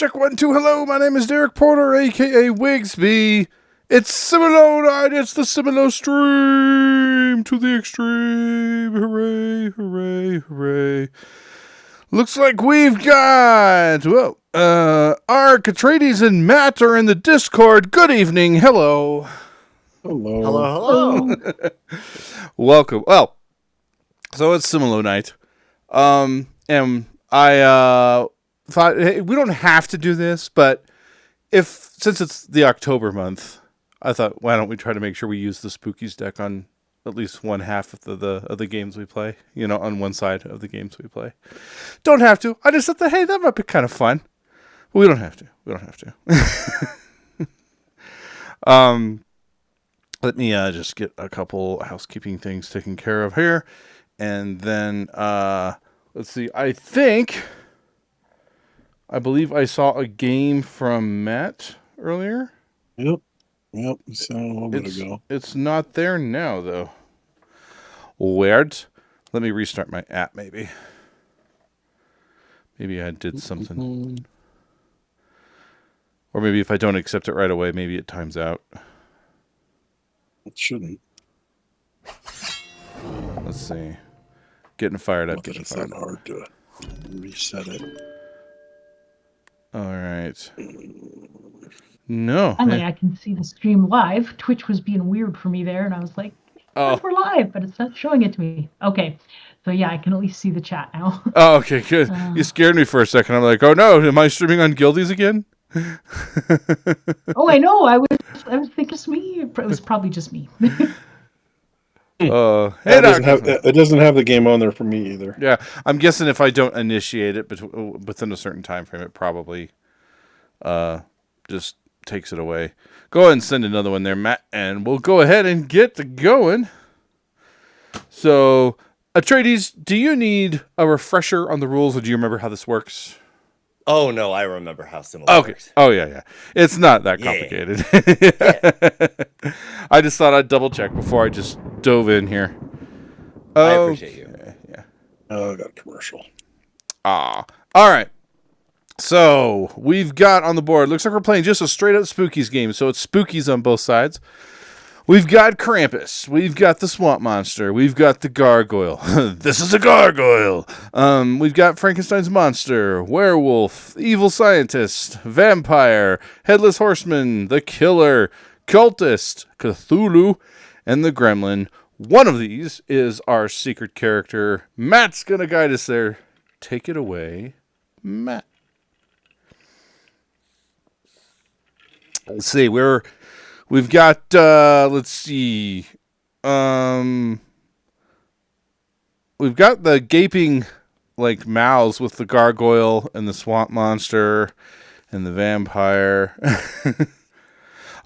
check 1, 2. Hello, my name is Derek Porter, aka Wigsby. It's Similo night. It's the Similo stream to the extreme. Hooray, hooray, hooray. Looks like we've got, Ark, Atreides, and Matt are in the Discord. Good evening. Hello. Hello. Hello. Welcome. Well, so it's Similo night. And I thought, hey, we don't have to do this, but since it's the October month, I thought, why don't we try to make sure we use the Spookies deck on at least one half of the games we play, on one side of the games we play. Don't have to. I just thought, hey, that might be kind of fun. But we don't have to. Let me just get a couple housekeeping things taken care of here. And then, let's see. I believe I saw a game from Matt earlier. Yep. We saw a little bit ago. It's not there now, though. Weird. Let me restart my app, maybe. Maybe I did something. Or maybe if I don't accept it right away, maybe it times out. It shouldn't. Let's see. Getting fired up. It's not hard to reset it. All right. No. Finally, I can see the stream live. Twitch was being weird for me there, and I was like, we're live, but it's not showing it to me. Okay. So, yeah, I can at least see the chat now. Oh, okay, good. You scared me for a second. I'm like, oh, no, am I streaming on Guildies again? Oh, I know. I was thinking it's me. It was probably just me. It doesn't have the game on there for me either. Yeah, I'm guessing if I don't initiate it within a certain time frame, it probably just takes it away. Go ahead and send another one there, Matt, and we'll go ahead and get going. So, Atreides, do you need a refresher on the rules, or do you remember how this works? Oh, no, I remember how Similo works. Oh, yeah. It's not that complicated. Yeah. I just thought I'd double check before I just dove in here. I appreciate you. Yeah. Oh, I got a commercial. All right. So, we've got on the board, looks like we're playing just a straight-up Spookies game, so it's Spookies on both sides. We've got Krampus. We've got the Swamp Monster. We've got the Gargoyle. This is a gargoyle. We've got Frankenstein's Monster, Werewolf, Evil Scientist, Vampire, Headless Horseman, the Killer, Cultist, Cthulhu, and the Gremlin. One of these is our secret character. Matt's going to guide us there. Take it away, Matt. Let's see, we've got, let's see, we've got the gaping, mouths with the gargoyle and the swamp monster and the vampire.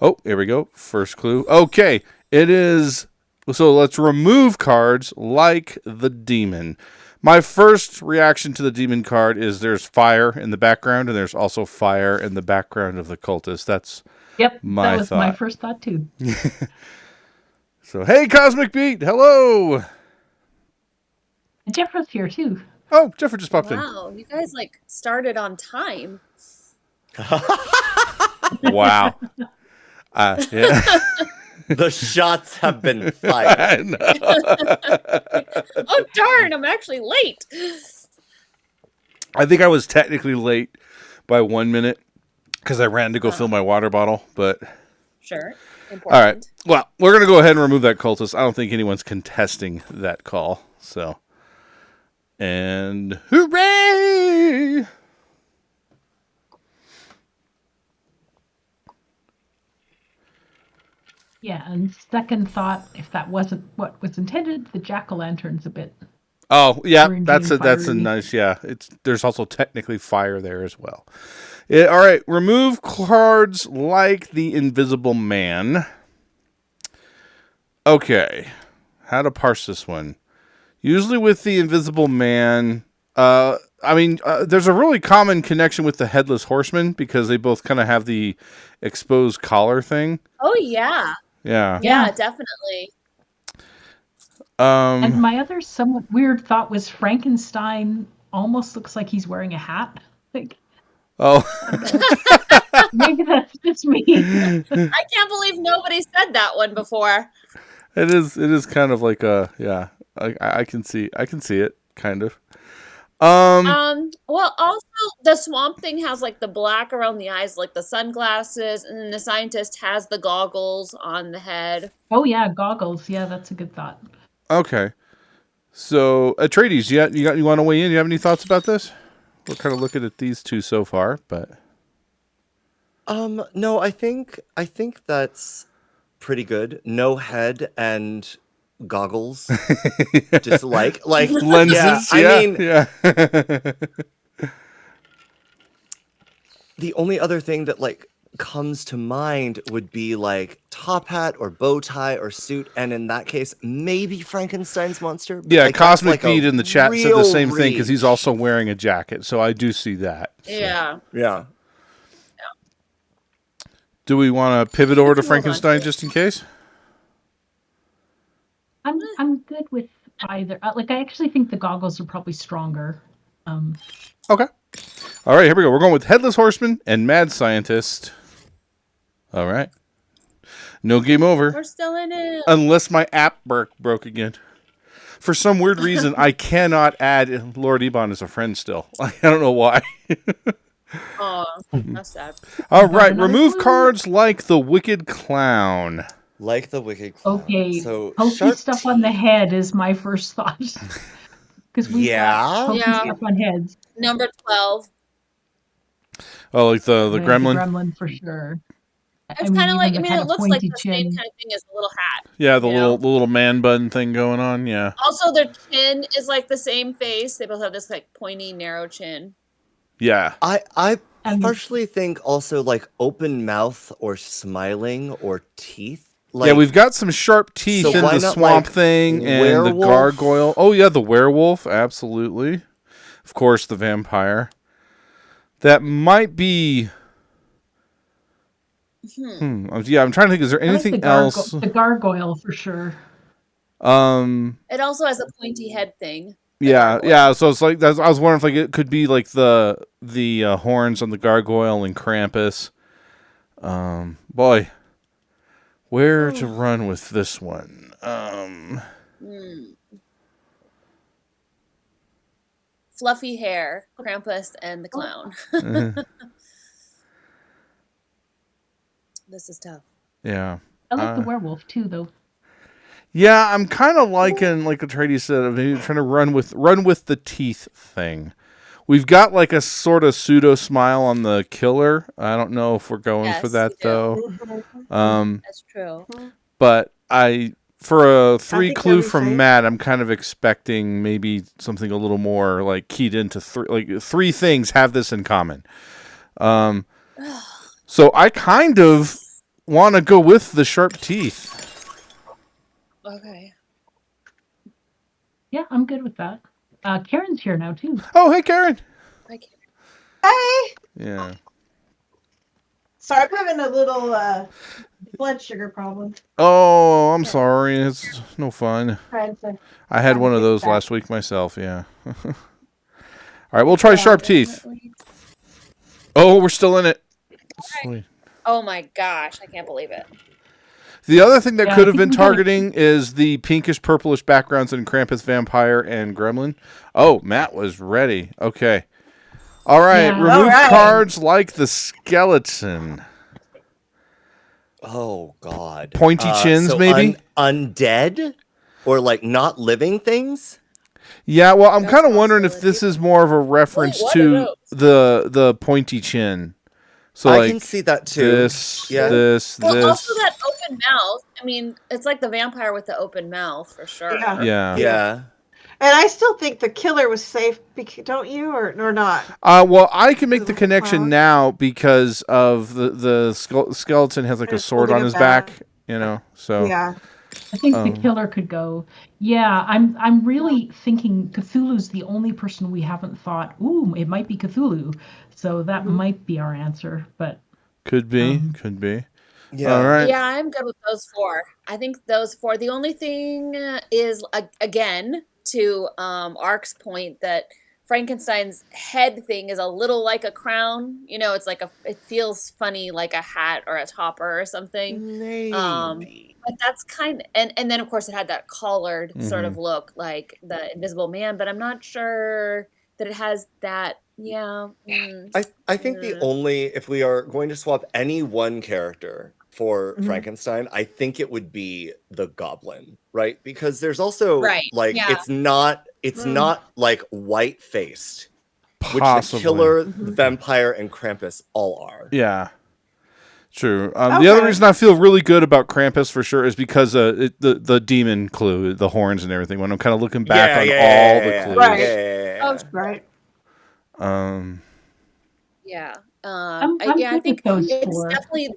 Oh, here we go. First clue. Okay, it is, so let's remove cards like the demon. My first reaction to the demon card is there's fire in the background, and there's also fire in the background of the cultist. That's my thought. My first thought, too. So, hey, Cosmic Beat, hello! Jeffrey's here, too. Oh, Jeffrey just popped in. Wow, you guys, started on time. Wow. Yeah. The shots have been fired. Oh, darn, I'm actually late. I think I was technically late by 1 minute because I ran to go fill my water bottle, but... Sure. Important. All right. Well, we're going to go ahead and remove that cultist. I don't think anyone's contesting that call, so... And hooray! Yeah, and second thought, if that wasn't what was intended, the jack-o'-lantern's a bit... Oh, yeah, that's a fiery. nice, yeah. There's also technically fire there as well. All right, remove cards like the Invisible Man. Okay, how to parse this one. Usually with the Invisible Man, there's a really common connection with the Headless Horseman because they both kind of have the exposed collar thing. Oh, yeah. Yeah. Yeah, definitely. And my other somewhat weird thought was Frankenstein almost looks like he's wearing a hat. Oh. Maybe that's just me. I can't believe nobody said that one before. It is kind of like a, yeah. I can see it kind of. Well, also the swamp thing has like the black around the eyes, like the sunglasses, and then the scientist has the goggles on the head. Oh yeah, goggles. Yeah, that's a good thought. Okay. So, Atreides, you want to weigh in? You have any thoughts about this? We're kind of looking at these two so far, but No, I think that's pretty good. No head and goggles. Just like lenses. I mean, yeah. the only other thing that like comes to mind would be like top hat or bow tie or suit, and in that case, maybe Frankenstein's monster. But, Yeah, like, that's, Cosmic like, a Beat in the chat said the real same thing because he's reach. also wearing a jacket, so I do see that. So. Yeah. Yeah. Do we want to pivot over to can move on to Frankenstein it. just in case? I'm good with either. Like I actually think the goggles are probably stronger. Okay. All right, here we go. We're going with Headless Horseman and Mad Scientist. All right. No game over. We're still in it. Unless my app broke again. For some weird reason, I cannot add Lord Ebon as a friend still. I don't know why. Oh, that's sad. All right, another remove clue? cards like the Wicked Clown. Like the Wicked Clown. Okay, So pokey sharp stuff on the head is my first thought. Because we got pokey Yeah. stuff on heads. Number 12. Oh, like the Yeah, gremlin? The gremlin for sure. It's kind of like, even the it kinda looks like pointy the same chin. kind of thing as the little hat. Yeah, the You know? little man bun thing going on. Yeah. Also, their chin is like the same face. They both have this like pointy, narrow chin. Yeah. I And- partially think also like open mouth or smiling or teeth. Like, Yeah, we've got some sharp teeth So in why the not, swamp like, thing and the werewolf? gargoyle. Oh, yeah, the werewolf. Absolutely. Of course, the vampire. That might be... Yeah, I'm trying to think. Is there I like anything the else? The gargoyle for sure. It also has a pointy head thing. Yeah, gargoyle. yeah. So it's like I was wondering if like it could be like the horns on the gargoyle and Krampus. Boy, where to run with this one? Fluffy hair, Krampus, and the clown. This is tough. Yeah. I like the werewolf too, though. Yeah, I'm kind of liking, like Atreides said, maybe trying to run with the teeth thing. We've got like a sort of pseudo smile on the killer. I don't know if we're going for Yes, that you do. though. That's true. But for a 3 think clue that'd be from safe. Matt, I'm kind of expecting maybe something a little more like keyed into three things have this in common. So I kind of want to go with the sharp teeth. Okay. Yeah, I'm good with that. Karen's here now too. Oh, hey, Karen. I can't. Hey! Yeah. Sorry, I'm having a little blood sugar problem. Oh, I'm sorry. It's no fun. Trying to I had one of fix those that. last week myself, yeah. All right, we'll try sharp teeth. Oh, we're still in it. Sweet. Oh my gosh, I can't believe it. The other thing that Yeah, could I have been think we gotta- targeting is the pinkish purplish backgrounds in Krampus, Vampire, and Gremlin. Oh, Matt was ready. Okay. All right, Yeah. remove All right. cards like the skeleton. oh god. Pointy chins, so maybe? undead or like not living things? Yeah, well, I'm That's kind of wondering if possibility. this is more of a reference what to are the pointy chin. So I like can see that too. this, Yeah. this, Well, this. also that open mouth. I mean, it's like the vampire with the open mouth for sure. Yeah. Yeah. Yeah. And I still think the killer was safe, don't you, or not? Well, I can make the Little connection clown. now because of the skeleton has like a And sword holding on a his bat. back, you know. So Yeah. I think the killer could go. Yeah, I'm really thinking Cthulhu's the only person we haven't thought. Ooh, it might be Cthulhu, so that might be our answer. But could be. Yeah. All right. Yeah, I'm good with those four. I think those four. The only thing is, again, to Ark's point, that Frankenstein's head thing is a little like a crown. You know, it's like it feels funny like a hat or a topper or something. Maybe. But that's and then of course it had that collared sort of look like the Invisible Man, but I'm not sure that it has that. Yeah. I think the only, if we are going to swap any one character for Frankenstein, I think it would be the Goblin, right? Because there's also it's not like white faced, which the killer, the vampire, and Krampus all are. Yeah. True. The other reason I feel really good about Krampus for sure is because the demon clue, the horns and everything. When I'm kind of looking back on all the clues. Right. Oh, right. Yeah. I think it's definitely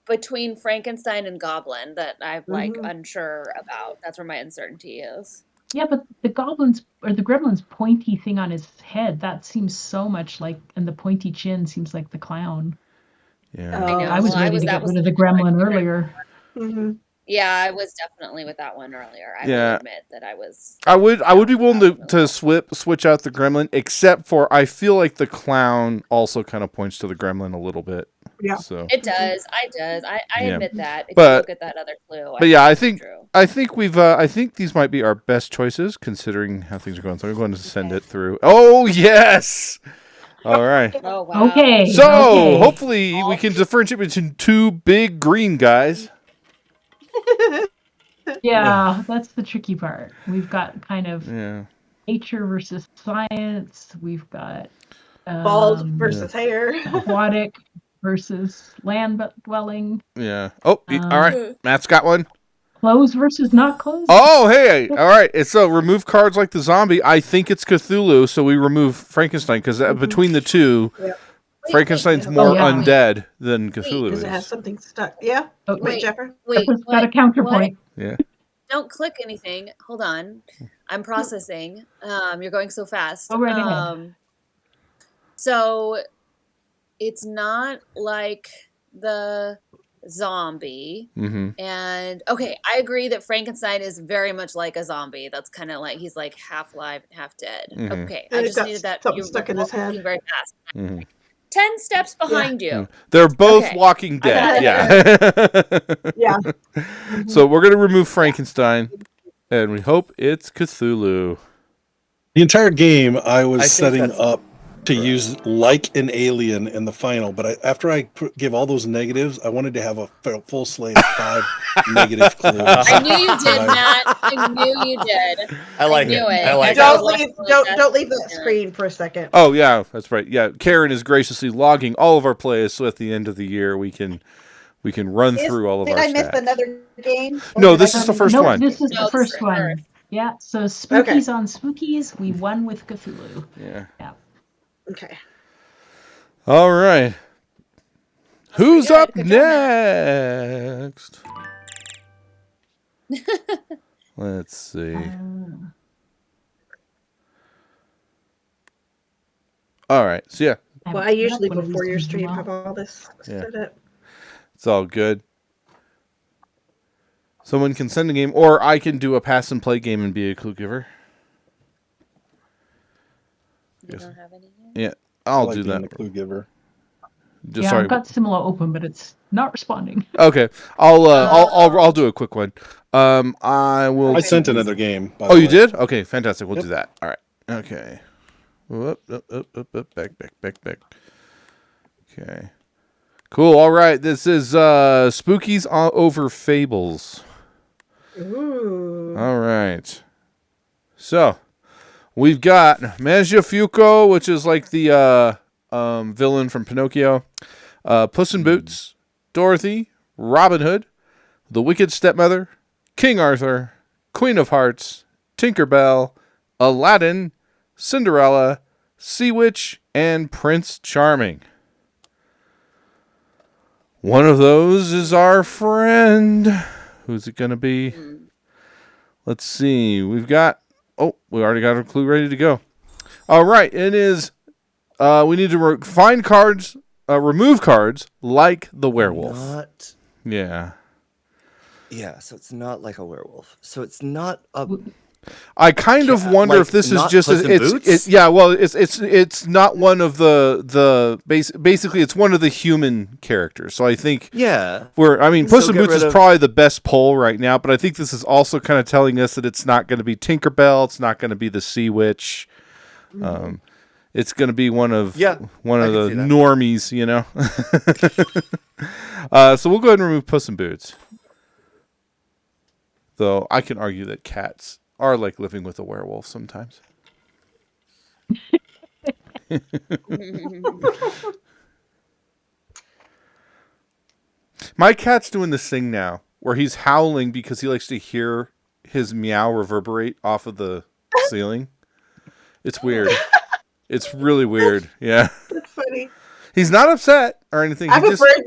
between Frankenstein and Goblin that I'm like unsure about. That's where my uncertainty is. Yeah, but the gremlin's pointy thing on his head, that seems so much like, and the pointy chin seems like the clown. Yeah. I was ready to get rid of the gremlin earlier. Yeah, I was definitely with that one earlier. I will admit that I was. I would be willing to switch out the gremlin, except for I feel like the clown also kind of points to the gremlin a little bit. Yeah, so it does. I admit that. If but, you look at that other clue, but yeah, I think we've I think these might be our best choices considering how things are going. So I'm going to send it through. Oh yes. All right. Oh wow. Okay. So hopefully we can differentiate between two big green guys. Yeah, that's the tricky part. We've got kind of Yeah. nature versus science. We've got bald versus hair. aquatic versus land dwelling. Yeah. Oh, all right. Matt's got one. Clothes versus not clothes. Oh, hey. All right. It's remove cards like the zombie. I think it's Cthulhu, so we remove Frankenstein because between the two, Frankenstein's more undead than Cthulhu Does is. it have something stuck? Yeah. Oh, Wait, Jeffrey. Wait, It's got a counterpoint. Yeah. Don't click anything. Hold on. I'm processing. You're going so fast. Go right ahead. So it's not like the zombie. And okay, I agree that Frankenstein is very much like a zombie. That's kind of like he's like half alive, half dead. Okay, And I just needed that. Something stuck in his head. Very fast. 10 steps behind you. They're both Walking Dead. Yeah. So we're going to remove Frankenstein, and we hope it's Cthulhu. The entire game, I was setting up to use like an alien in the final, but after I give all those negatives, I wanted to have a full slate of 5 negative clues. I knew you did, Matt. I knew you did. I like it. I like it. Don't leave that screen for a second. Oh yeah, that's right. Yeah, Karen is graciously logging all of our plays, so at the end of the year we can run through all of our stats. Did I miss another game? No, this is the first one. This is the first one. Yeah. So Spookies on Spookies, we won with Cthulhu. Yeah. Okay. All right. Who's up next? Let's see. All right. So yeah. Well, I usually before your stream have all this set up. It's all good. Someone can send a game, or I can do a pass and play game and be a clue giver. You don't have any? Yeah, I'll like do that. The clue giver. I've got Similo open, but it's not responding. Okay, I'll do a quick one. I will. I sent another game. Oh, you did? Okay, fantastic. We'll do that. All right. Okay. Back. Okay. Cool. All right. This is Spookies over Fables. Ooh. All right. So. We've got Mangiafuoco, which is like the villain from Pinocchio, Puss in Boots, Dorothy, Robin Hood, The Wicked Stepmother, King Arthur, Queen of Hearts, Tinkerbell, Aladdin, Cinderella, Sea Witch, and Prince Charming. One of those is our friend. Who's it going to be? Let's see. We've got... Oh, we already got a clue ready to go. All right, it is. We need to find cards, remove cards like the werewolf. Yeah, so it's not like a werewolf. So it's not a I kind of wonder if this is just it's not one of basically it's one of the human characters. So I think Puss in Boots is probably the best poll right now, but I think this is also kind of telling us that it's not going to be Tinkerbell, it's not going to be the Sea Witch. It's going to be one of the normies, you know. So we'll go ahead and remove Puss in Boots. Though I can argue that cats are like living with a werewolf sometimes. My cat's doing this thing now where he's howling because he likes to hear his meow reverberate off of the ceiling. It's weird. It's really weird. Yeah. That's funny. He's not upset or anything. I have a bird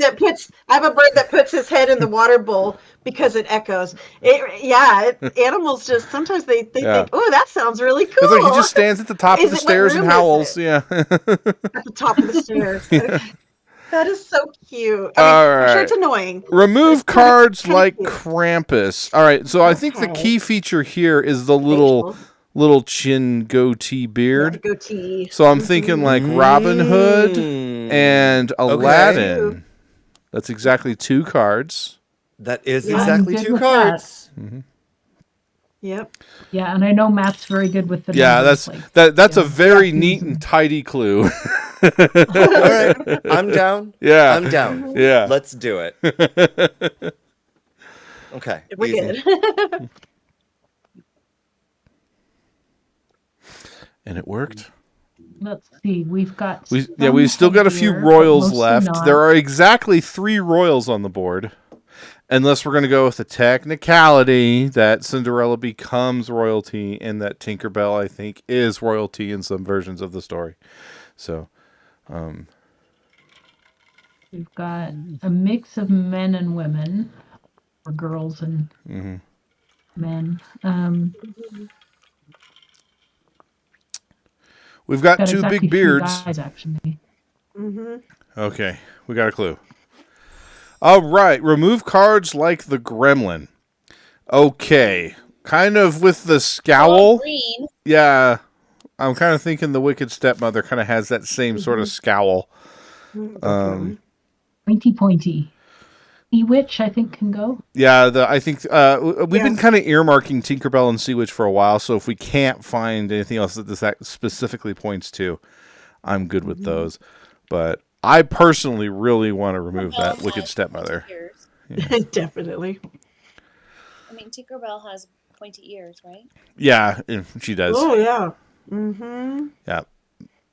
that puts his head in the water bowl because it echoes. Animals just sometimes they think, oh, that sounds really cool. It's like he just stands at the top of the stairs and howls. Yeah. At the top of the stairs. That is so cute. I'm sure it's annoying. Remove cards like Krampus. All right, so I think the key feature here is the little chin goatee beard. Goatee. So I'm thinking like Robin Hood and Aladdin. Okay. That's exactly 2 cards. That is exactly 2 cards. Mm-hmm. Yep. Yeah, and I know Matt's very good with the numbers. That's a very neat and tidy clue. All right, I'm down. Yeah, I'm down. Yeah, let's do it. Okay, we're good. And it worked. Let's see. We've got we've still got a few royals left. There are exactly 3 royals on the board. Unless we're going to go with the technicality that Cinderella becomes royalty and that Tinkerbell, I think, is royalty in some versions of the story. So, we've got a mix of men and women, or girls and men. We've got 2 big beards. Guys, actually. Okay, we got a clue. All right, remove cards like the Gremlin. Okay, kind of with the scowl. Green. Yeah, I'm kind of thinking the Wicked Stepmother kind of has that same sort of scowl. Pointy. Sea Witch, I think, can go. Yeah, I think we've been kind of earmarking Tinkerbell and Sea Witch for a while, so if we can't find anything else that this specifically points to, I'm good with those. But I personally really want to remove that Wicked Stepmother. Yeah. Definitely. I mean, Tinkerbell has pointy ears, right? Yeah, she does. Oh, yeah. Yeah.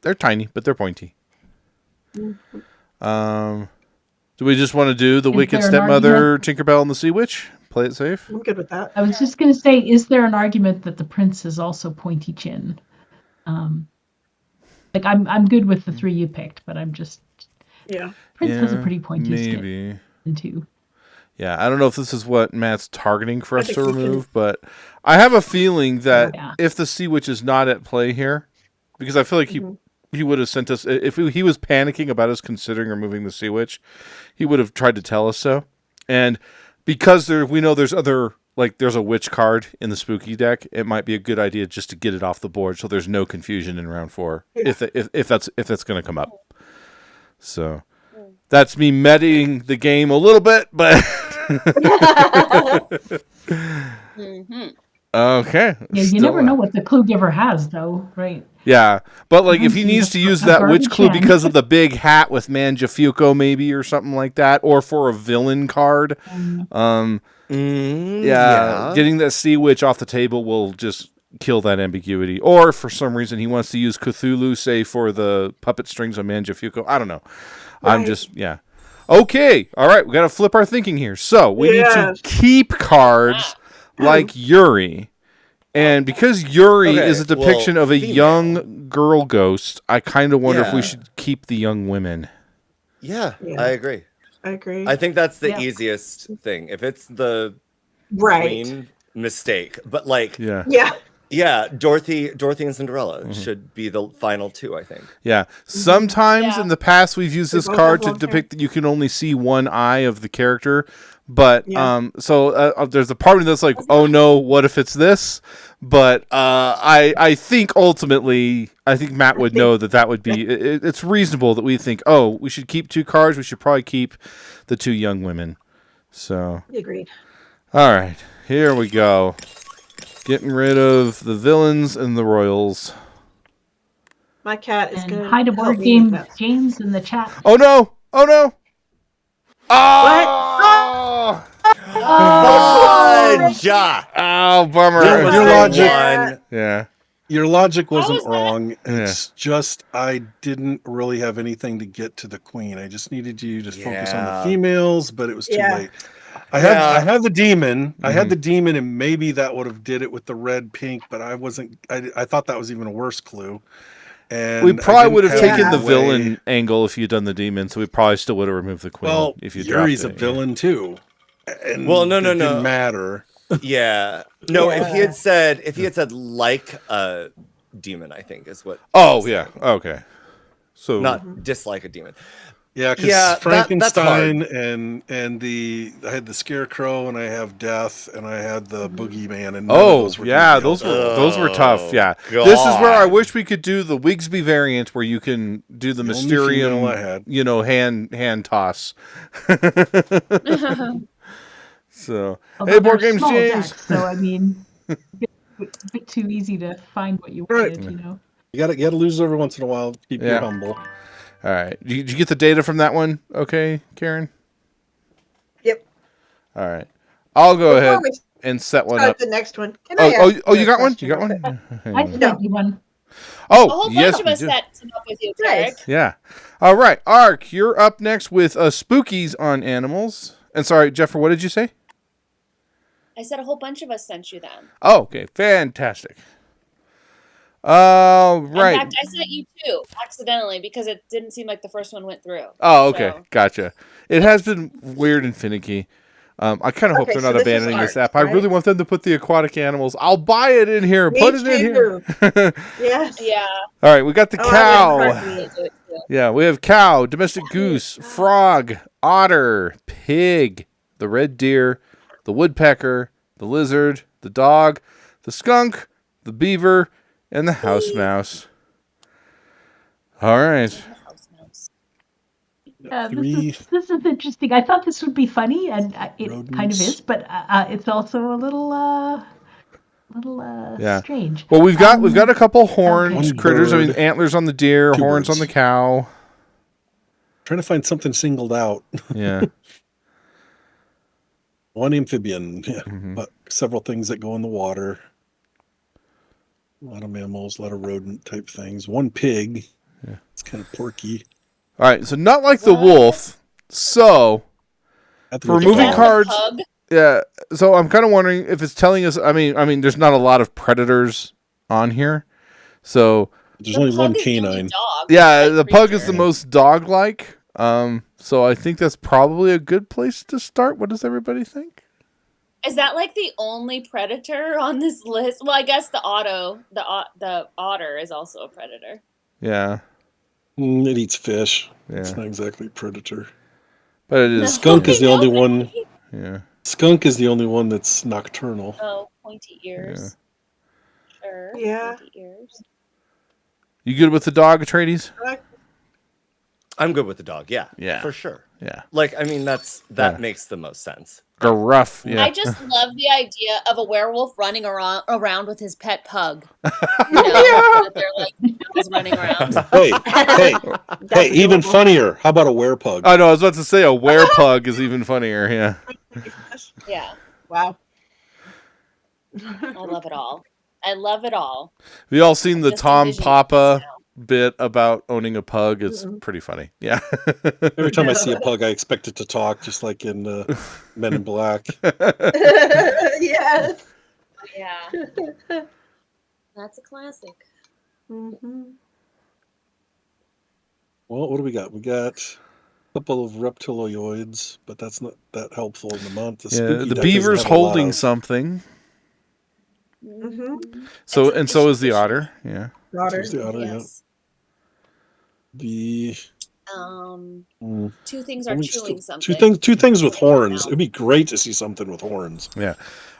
They're tiny, but they're pointy. Do we just want to do the Wicked Stepmother, Tinkerbell, and the Sea Witch? Play it safe? I'm good with that. I was just going to say, is there an argument that the prince is also pointy chin? Like, I'm good with the 3 you picked, but I'm just... Yeah. Prince has a pretty pointy skin, too. Yeah, I don't know if this is what Matt's targeting for us to remove, but I have a feeling that if the Sea Witch is not at play here, because I feel like he would have sent us, if he was panicking about us considering removing the Sea Witch, he would have tried to tell us so. And because we know there's there's a witch card in the spooky deck, it might be a good idea just to get it off the board so there's no confusion in round 4 if that's going to come up. So that's me meting the game a little bit, but okay. Yeah, you never know what the clue giver has, though, right? Yeah, but like if he needs to use that witch clue because of the big hat with Manjafuko maybe or something like that, or for a villain card, getting that Sea Witch off the table will just kill that ambiguity. Or for some reason he wants to use Cthulhu, say for the puppet strings on Manjafuko. I don't know. Right. I'm just Okay, all right, we got to flip our thinking here. So we need to keep cards like Yuri. And because Yuri is a depiction of a young girl ghost, I kind of wonder if we should keep the young women. Yeah, I agree. I think that's the easiest thing. If it's the queen, mistake. But like, Yeah, Dorothy and Cinderella should be the final two, I think. Yeah. Sometimes in the past we've used this card to depict that you can only see one eye of the character. But there's a part of me that's like, oh no, what if it's this? But I think ultimately, Matt would know that would be, it's reasonable that we think, oh, we should keep two cards. We should probably keep the two young women. So. Agreed. All right, here we go. Getting rid of the villains and the royals. My cat is going to hide a board game, James, in the chat. Oh no! Oh no! Oh! Oh, bummer. Your logic. Yeah. Your logic wasn't wrong. It's just I didn't really have anything to get to the queen. I just needed you to focus on the females, but it was too late. I had the demon. I had the demon, and maybe that would have did it with the red pink, but I wasn't. I thought that was even a worse clue. And we probably would have taken the villain angle if you'd done the demon, so we probably still would have removed the queen. Well, if you Yuri's a villain too. And no, it didn't matter. Yeah, no. If he had said like a demon, I think is what. Oh yeah, okay. So not dislike a demon. Yeah, because Frankenstein and I had the Scarecrow, and I have Death, and I had the Boogeyman, and those were tough. Yeah, God. This is where I wish we could do the Wigsby variant, where you can do the Mysterium, hand toss. So hey, board games, James. Decks, so I mean, it's a bit too easy to find what you wanted. You got to lose every once in a while to keep you humble. All right. Did you get the data from that one? Okay, Karen? Yep. All right. I'll go ahead and set one up. The next one. You got one? You got one? I sent you one. Oh, a whole yes, bunch of us set some up with you, Nice. Derek. Yeah. All right. Ark, you're up next with Spookies on Animals. And sorry, Jeffrey, what did you say? I said a whole bunch of us sent you them. Oh, okay. Fantastic. Right. In fact, I sent you two accidentally because it didn't seem like the first one went through. Oh, okay. So. Gotcha. It has been weird and finicky. I kind of hope they're not abandoning this app. Right? I really want them to put the aquatic animals. I'll buy it in here. Put it in here. Yes. Yeah. All right. We got the cow. Yeah. We have cow, domestic goose, frog, otter, pig, the red deer, the woodpecker, the lizard, the dog, the skunk, the beaver, and the house mouse. All right. This is interesting. I thought this would be funny, and it kind of is, but it's also a little strange. Well, we've got a couple horned critters. I mean, antlers on the deer, horns on the cow. Trying to find something singled out. Yeah. One amphibian, but several things that go in the water. A lot of mammals, a lot of rodent type things. One pig. Yeah. It's kind of porky. All right, so not like the wolf. So for removing cards, yeah. So I'm kind of wondering if it's telling us. I mean, there's not a lot of predators on here, so there's only one canine. Yeah, the pug is the most dog-like. So I think that's probably a good place to start. What does everybody think? Is that like the only predator on this list? Well, I guess the otter is also a predator. Yeah. It eats fish. Yeah. It's not exactly predator. But it is. Skunk is the only one. Yeah. Skunk is the only one that's nocturnal. Oh, pointy ears. Yeah. Sure. Yeah. Pointy ears. You good with the dog, Atreides? I'm good with the dog. Yeah. Yeah. For sure. Yeah. Like, I mean, that makes the most sense. Gruff. Yeah. I just love the idea of a werewolf running around with his pet pug. That they're like running around. Hey! Even funnier. How about a werepug? I know. I was about to say a werepug is even funnier. Yeah. Yeah. Wow. I love it all. Have you all seen the Tom Papa bit about owning a pug? It's pretty funny. Yeah. Every time I see a pug, I expect it to talk, just like in Men in Black. Yes. Yeah. That's a classic. Mm-hmm. Well, what do we got? We got a couple of reptiloids, but that's not that helpful in the month. The beaver's holding something. So is the otter. Yeah. Otter. The otter. Yes. Yeah. Two things are chewing something. Two things with horns. It'd be great to see something with horns. Yeah.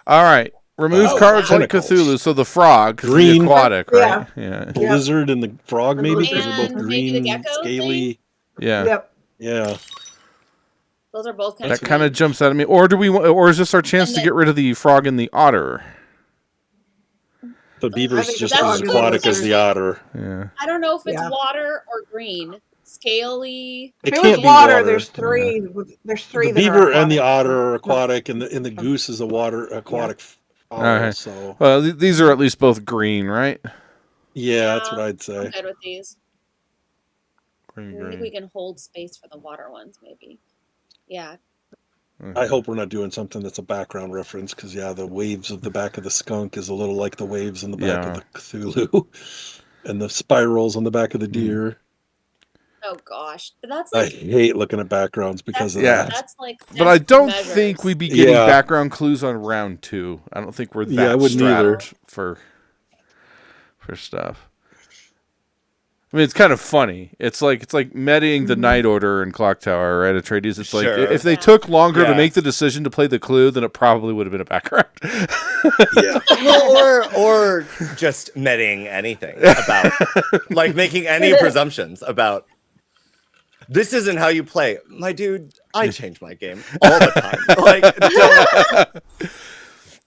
All right. Remove cards like Cthulhu. So the frog, green, aquatic, right? Yeah. The lizard and the frog, maybe because they're both green, the gecko scaly. Yeah. Yep. Yeah. Those are both that kind of jumps out at me. Or do we? Or is this our chance to get rid of the frog and the otter? The beaver's just as aquatic as the otter. Yeah. I don't know if it's water or green. Scaly. It can't be water. There's three. Yeah. There's three. The beaver and the otter are aquatic, and the goose is a water aquatic. All right. So, well, these are at least both green, right? Yeah, that's what I'd say. I'm good with these. Green. I think we can hold space for the water ones, maybe. Yeah. I hope we're not doing something that's a background reference, because the waves of the back of the skunk is a little like the waves in the back of the Cthulhu, and the spirals on the back of the deer. Oh gosh, but that's I hate looking at backgrounds because of that. That's but I don't think we'd be getting background clues on round 2. I don't think we're that strapped for stuff. I mean, it's kind of funny. It's like metaing the Night Order and Clock Tower, right? Atreides. It's like if they took longer to make the decision to play the clue, then it probably would have been a background. or just metaing anything about, like making any presumptions about. This isn't how you play, my dude. I change my game all the time.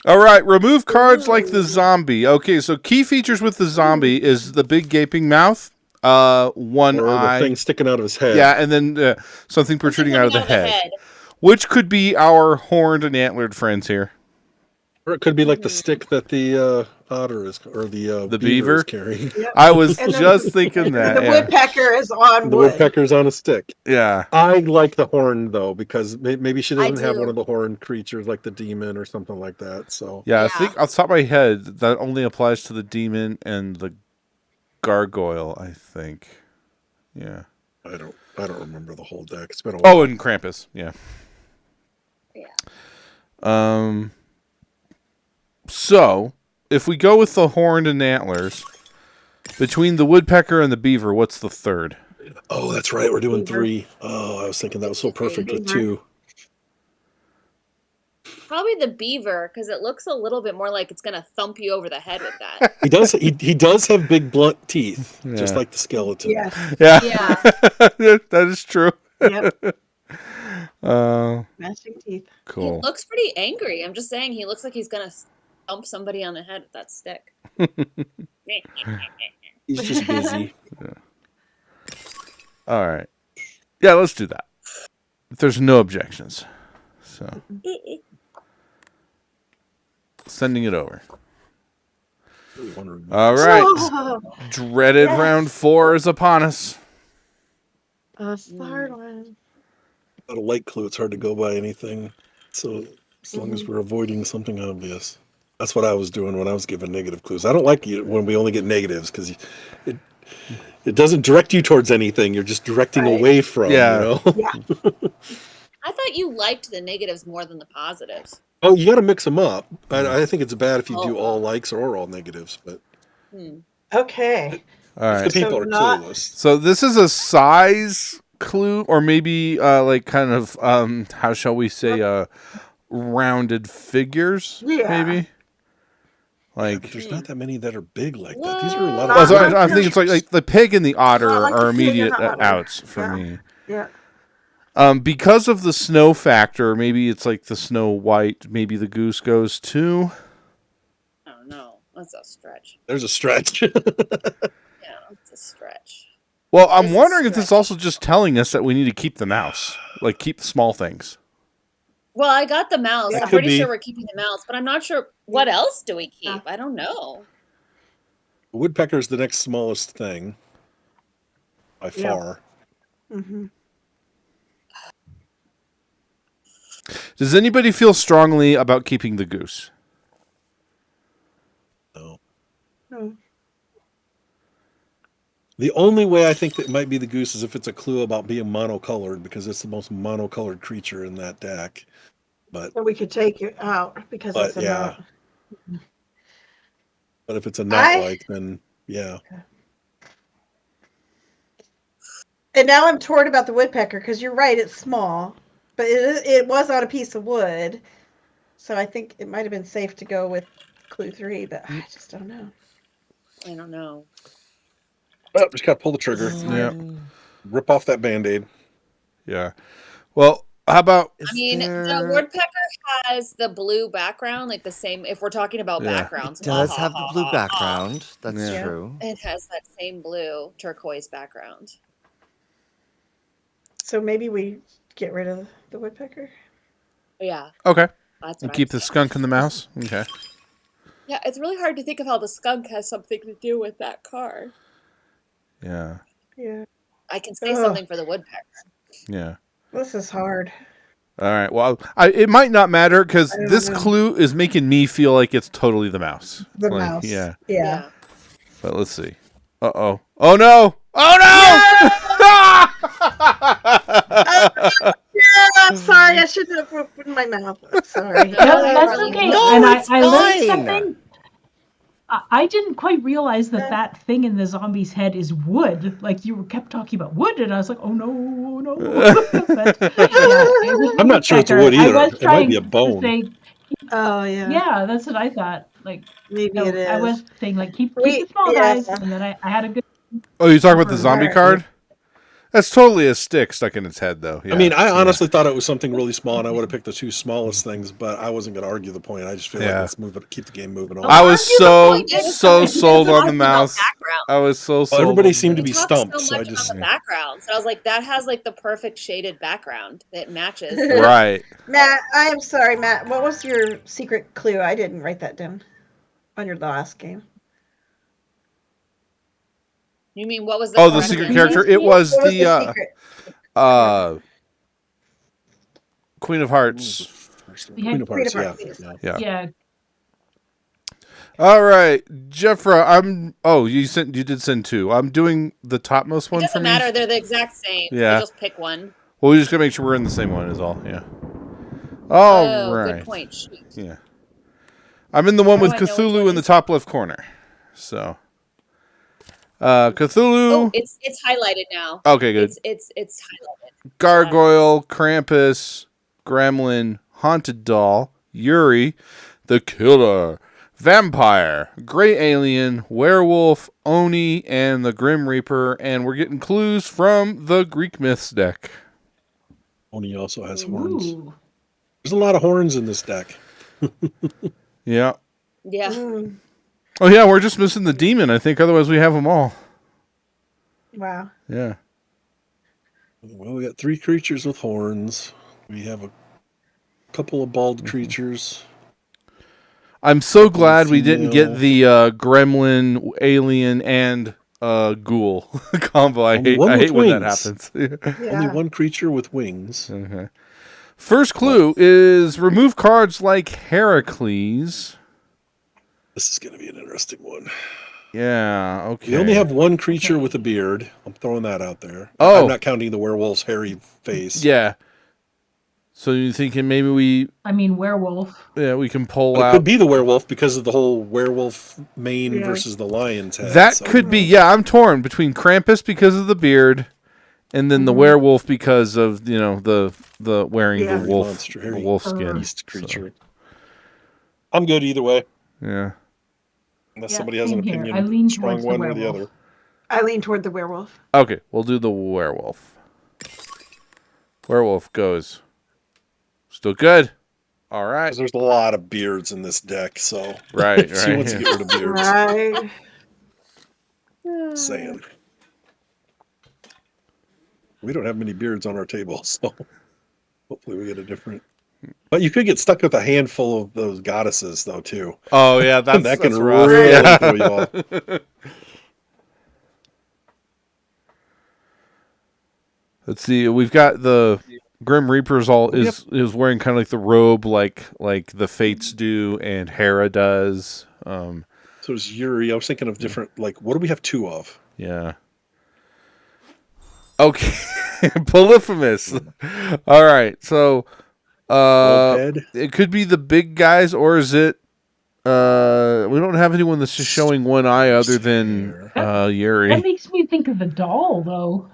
All right, remove cards like the zombie. Okay, so key features with the zombie is the big gaping mouth. One eye, the thing sticking out of his head. Yeah, and then something protruding out of the head, which could be our horned and antlered friends here. Or it could be like the stick that the otter is, or the beaver is carrying. Yep. I was just thinking that. The woodpecker is on the woodpecker's on a stick. Yeah. I like the horn, though, because maybe she doesn't have one of the horned creatures like the demon or something like that. So I think off the top of my head, that only applies to the demon and the gargoyle, I think. Yeah. I don't remember the whole deck. It's been a while. Oh, and Krampus. Yeah. So, if we go with the horned and antlers, between the woodpecker and the beaver, what's the third? Oh, that's right. We're doing 3. Oh, I was thinking that was so perfect with 2. Probably the beaver, because it looks a little bit more like it's going to thump you over the head with that. He does have big blunt teeth, just like the skeleton. Yeah. That is true. Yep. Matching teeth. Cool. He looks pretty angry. I'm just saying, he looks like he's going to thump somebody on the head with that stick. He's just busy. All right. Yeah, let's do that. If there's no objections. So, sending it over. All right. Dreaded round 4 is upon us. Startling. Without a light clue, it's hard to go by anything. So as long as we're avoiding something obvious. That's what I was doing when I was given negative clues. I don't like it when we only get negatives, because it doesn't direct you towards anything. You're just directing away from, you know? Yeah. I thought you liked the negatives more than the positives. Oh, you got to mix them up. I think it's bad if you do all likes or all negatives. But okay. All right. The people are clueless. So this is a size clue, or maybe like kind of how shall we say rounded figures? Maybe. Like, there's not that many that are big like that. These are a lot of. I think it's like the pig and the otter are immediate outs for me. Yeah. Because of the snow factor, maybe it's like the Snow White. Maybe the goose goes too. Oh no, that's a stretch. There's a stretch. Yeah, it's a stretch. Well, I'm wondering if this is also just telling us that we need to keep the mouse, like keep the small things. Well, I got the mouse. That I'm could pretty be. sure we're keeping the mouse, but I'm not sure what else do we keep. I don't know. Woodpecker's the next smallest thing by far. Mm-hmm. Does anybody feel strongly about keeping the goose? No. No. The only way I think that it might be the goose is if it's a clue about being monocolored, because it's the most monocolored creature in that deck. But So we could take it out because it's yeah. But if it's a not like, then yeah. And now I'm torn about the woodpecker because you're right, it's small, but it was on a piece of wood, so I think it might have been safe to go with clue 3, but I just don't know. I don't know. Oh, just gotta pull the trigger. Yeah. Rip off that Band-Aid. Yeah. Well, how about... the woodpecker has the blue background, like the same, if we're talking about backgrounds. It does have the blue background. That's true. It has that same blue turquoise background. So maybe we get rid of the woodpecker? Yeah. Okay. That's and keep the skunk and the mouse? Okay. Yeah, it's really hard to think of how the skunk has something to do with that car. Yeah. Yeah. I can say something for the woodpecker. Yeah. This is hard. All right. Well, it might not matter because this clue is making me feel like it's totally the mouse. The mouse. Yeah. Yeah. But let's see. Uh-oh. Oh, no. Oh, no! Yeah, I'm sorry. I shouldn't have opened my mouth. I'm sorry. That's okay. No, and it's I learned fine. something. I didn't quite realize that thing in the zombie's head is wood. Like, you kept talking about wood, and I was like, oh, no. But, I'm not sure it's wood either. It might be a bone. Oh, yeah. Yeah, that's what I thought. Like, maybe it is. I was saying, like, keep the small guys, and then I had a good... Oh, you're talking about the zombie card? That's totally a stick stuck in its head, though. Yeah. I mean, I honestly thought it was something really small, and I would have picked the 2 smallest things, but I wasn't going to argue the point. I just feel like let's move it, keep the game moving on. I was so sold on the mouse. I was so sold. Everybody seemed to be stumped. So much on the background. So I was like, that has like the perfect shaded background that matches. Right. Matt, I am sorry, Matt. What was your secret clue? I didn't write that down on your last game. You mean what was the the secret character? It was the Queen of Hearts. Queen of Hearts, yeah. All right, Jeffra. You did send 2. I'm doing the topmost one. It doesn't matter. They're the exact same. Yeah. You just pick one. Well, we just gotta make sure we're in the same one. Is all. Yeah. All right. Good point. Shoot. Yeah. I'm in the one with Cthulhu in the top left corner. So. Cthulhu. Oh, it's highlighted now. Okay, good. It's highlighted. Gargoyle, Krampus, Gremlin, Haunted Doll, Yuri, the Killer, Vampire, Gray Alien, Werewolf, Oni, and the Grim Reaper. And we're getting clues from the Greek Myths deck. Oni also has horns. There's a lot of horns in this deck. Yeah. Yeah. Oh, yeah, we're just missing the demon, I think. Otherwise, we have them all. Wow. Yeah. Well, we got 3 creatures with horns. We have a couple of bald creatures. I'm so glad we didn't get the gremlin, alien, and ghoul combo. I hate when that happens. Only 1 creature with wings. Okay. First clue is remove cards like Heracles. This is going to be an interesting one. Yeah, okay. We only have 1 creature with a beard. I'm throwing that out there. Oh. I'm not counting the werewolf's hairy face. Yeah. So you're thinking maybe werewolf. Yeah, we can pull out. It could be the werewolf because of the whole werewolf mane versus the lion's head. That could be, I'm torn between Krampus because of the beard and then the werewolf because of, the wearing the wolf skin. Beast creature. I'm good either way. Yeah. Unless somebody has an opinion, strong one or the other. I lean toward the werewolf. Okay, we'll do the werewolf. Werewolf goes. Still good. All right. There's a lot of beards in this deck, so right. She wants to get rid of beards. Right. Saying. We don't have many beards on our table, so hopefully we get a different. But you could get stuck with a handful of those goddesses, though, too. Oh yeah, that can rough. really throw you off. Let's see. We've got the Grim Reaper's is wearing kind of like the robe, like the Fates do, and Hera does. So it's Yuri. I was thinking of different. Like, what do we have 2 of? Yeah. Okay. Polyphemus. All right. So. It could be the big guys, or is it We don't have anyone that's just showing one eye other than Yuri. That makes me think of the doll, though.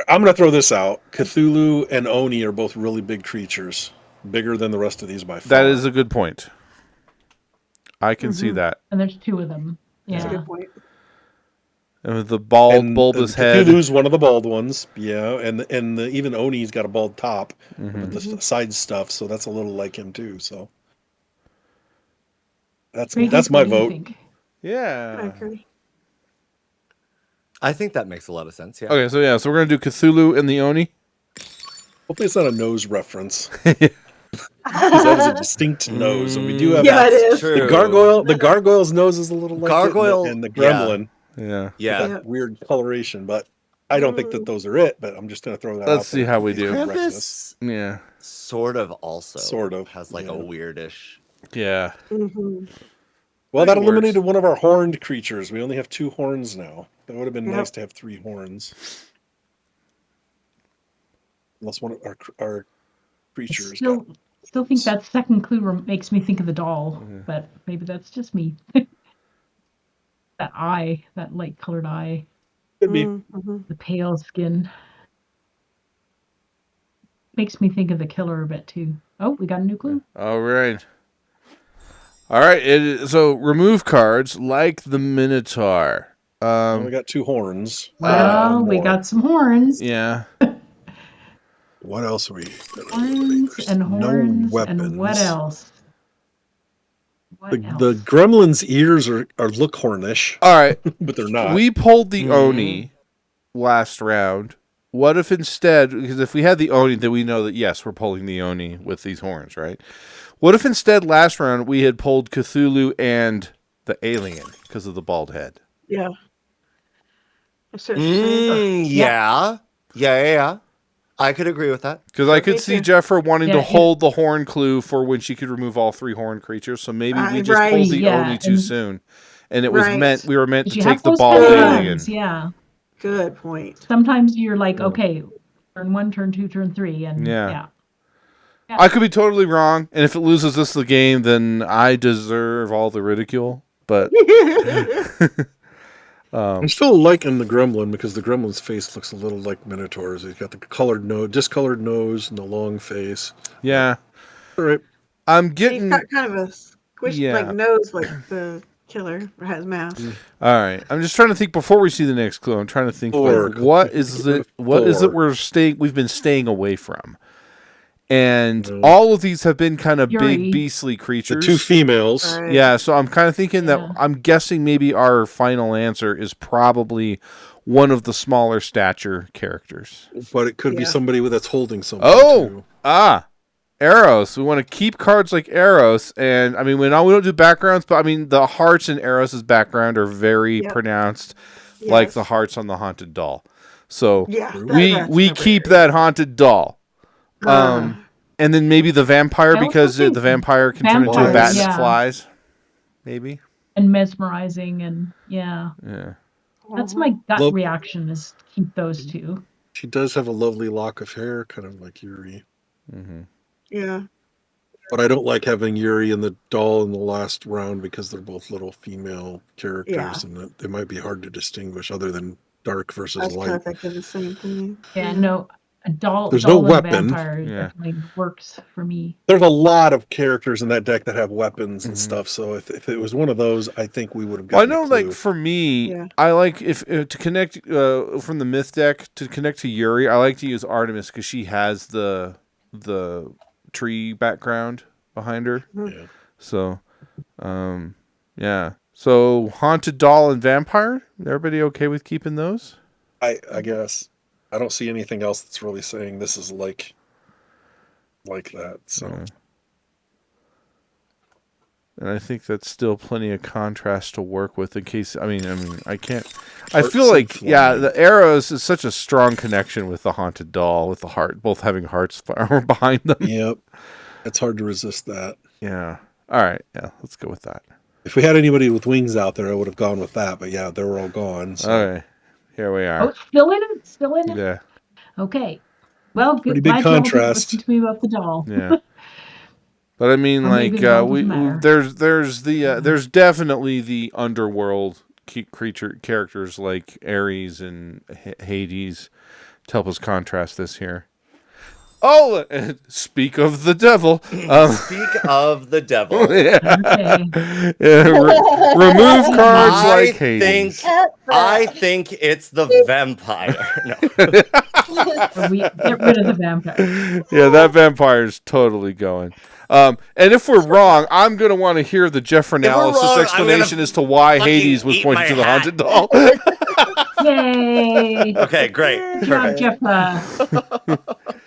I'm going to throw this out. Cthulhu and Oni are both really big creatures. Bigger than the rest of these by far. That is a good point. I can see that. And there's 2 of them. Yeah. That's a good point. And with the bulbous head. Cthulhu's one of the bald ones, yeah, and even Oni's got a bald top with the side stuff, so that's a little like him too. So that's my vote. Yeah, I agree. I think that makes a lot of sense. Yeah. Okay, so we're gonna do Cthulhu and the Oni. Hopefully, it's not a nose reference. Because that is a distinct nose, and we do have it is. the gargoyle. The gargoyle's nose is a little like gargoyle and the gremlin. Yeah. That weird coloration, but I don't think that those are it. But I'm just going to throw that. Let's out see how we do. Krampus, sort of has like a weirdish. Yeah. Well, that eliminated one of our horned creatures. We only have 2 horns now. That would have been nice to have 3 horns. Unless one of our creatures. Still think that second clue makes me think of the doll, but maybe that's just me. That eye, that light-colored eye. Could be. The pale skin. Makes me think of the killer a bit, too. Oh, we got a new clue. All right. So remove cards like the Minotaur. We got 2 horns. Well, we got some horns. Yeah. What else are we? Horns and horns and what else? The gremlin's ears are look hornish. All right. But they're not. We pulled the Oni last round. What if instead, because if we had the Oni, then we know that, yes, we're pulling the Oni with these horns, right? What if instead last round we had pulled Cthulhu and the alien because of the bald head? Yeah. Yeah. I could agree with that. Because I could see Jeffra wanting to hold the horn clue for when she could remove all 3 horn creatures. So maybe we just pulled the Oni too soon. And it was we were meant to take the bald alien. Yeah. Good point. Sometimes you're like, okay, turn 1, turn 2, turn 3. And yeah. I could be totally wrong. And if it loses us the game, then I deserve all the ridicule. But I'm still liking the gremlin because the gremlin's face looks a little like Minotaur's. He's got the discolored nose and the long face. Yeah. All right. I'm getting... He's got kind of a squished like nose like the killer has mask. All right. I'm just trying to think before we see the next clue. I'm trying to think what is it we've been staying away from. And all of these have been kind of big, beastly creatures. The 2 females. Right. Yeah, so I'm kind of thinking that I'm guessing maybe our final answer is probably one of the smaller stature characters. But it could be somebody that's holding something. Oh! Too. Eros. We want to keep cards like Eros. And, I mean, we don't do backgrounds, but, I mean, the hearts in Eros' background are very pronounced, like the hearts on the haunted doll. So we keep that haunted doll. And then maybe the vampire because the vampire can turn into a bat and it flies. Maybe. And mesmerizing and yeah. That's my gut reaction is keep those 2. She does have a lovely lock of hair, kind of like Yuri. Yeah. But I don't like having Yuri and the doll in the last round because they're both little female characters and they might be hard to distinguish other than dark versus light. I was the same thing. Yeah, no. A doll. There's no weapon. Vampire definitely works for me. There's a lot of characters in that deck that have weapons and stuff. So if it was one of those, I think we would have gotten. Well, I know, like for me, I like if to connect from the myth deck to connect to Yuri. I like to use Artemis because she has the tree background behind her. Yeah. So, So haunted doll and vampire. Everybody okay with keeping those? I guess. I don't see anything else that's really saying this is like that. So, and I think that's still plenty of contrast to work with. In case, I can't. I feel like the arrows is such a strong connection with the haunted doll, with the heart, both having hearts behind them. Yep, it's hard to resist that. Yeah. All right. Yeah, let's go with that. If we had anybody with wings out there, I would have gone with that. But yeah, they were all gone. So. All right. Here we are. Oh, still in it? Still in it? Yeah. Okay. Well, good. Pretty big contrast. Listen to me about the doll. Yeah. But I mean, Or like maybe it all doesn't matter. there's definitely the underworld creature characters like Ares and Hades to help us contrast this here. Oh, speak of the devil. Speak of the devil. Yeah. Okay. Remove cards like Hades. I think it's the vampire. No. We get rid of the vampire. Yeah, that vampire is totally going. And if we're wrong, I'm going to want to hear the Jeff Analysis explanation as to why Hades was pointing to the haunted doll. Yay! Okay, great. Good job, Jeff.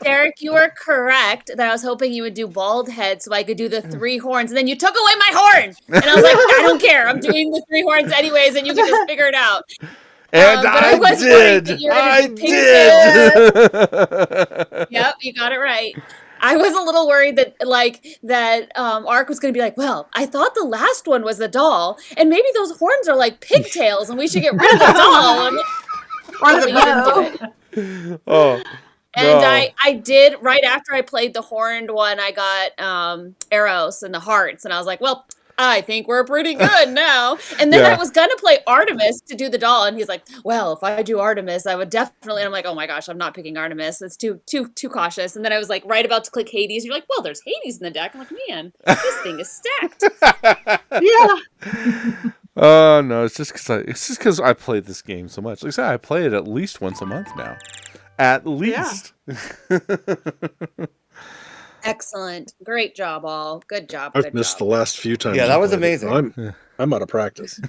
Derek, you were correct that I was hoping you would do bald head so I could do the 3 horns, and then you took away my horn, and I was like, I don't care, I'm doing the 3 horns anyways, and you can just figure it out. And I did. I did. Yep, you got it right. I was a little worried that Ark was going to be like, well, I thought the last one was the doll, and maybe those horns are like pigtails, and we should get rid of the doll. Or the bow. Oh. And No. I did, right after I played the horned one, I got Eros and the hearts, and I was like, well, I think we're pretty good now. And then I was going to play Artemis to do the doll, and he's like, well, if I do Artemis, I would definitely, and I'm like, oh my gosh, I'm not picking Artemis. It's too cautious. And then I was like, right about to click Hades. You're like, well, there's Hades in the deck. I'm like, man, this thing is stacked. Yeah. Oh no, it's just because I played this game so much. Like I said, I play it at least once a month now. At least. Yeah. Excellent. Great job, all. Good job. I've missed the last few times. Yeah, that was amazing. I'm out of practice.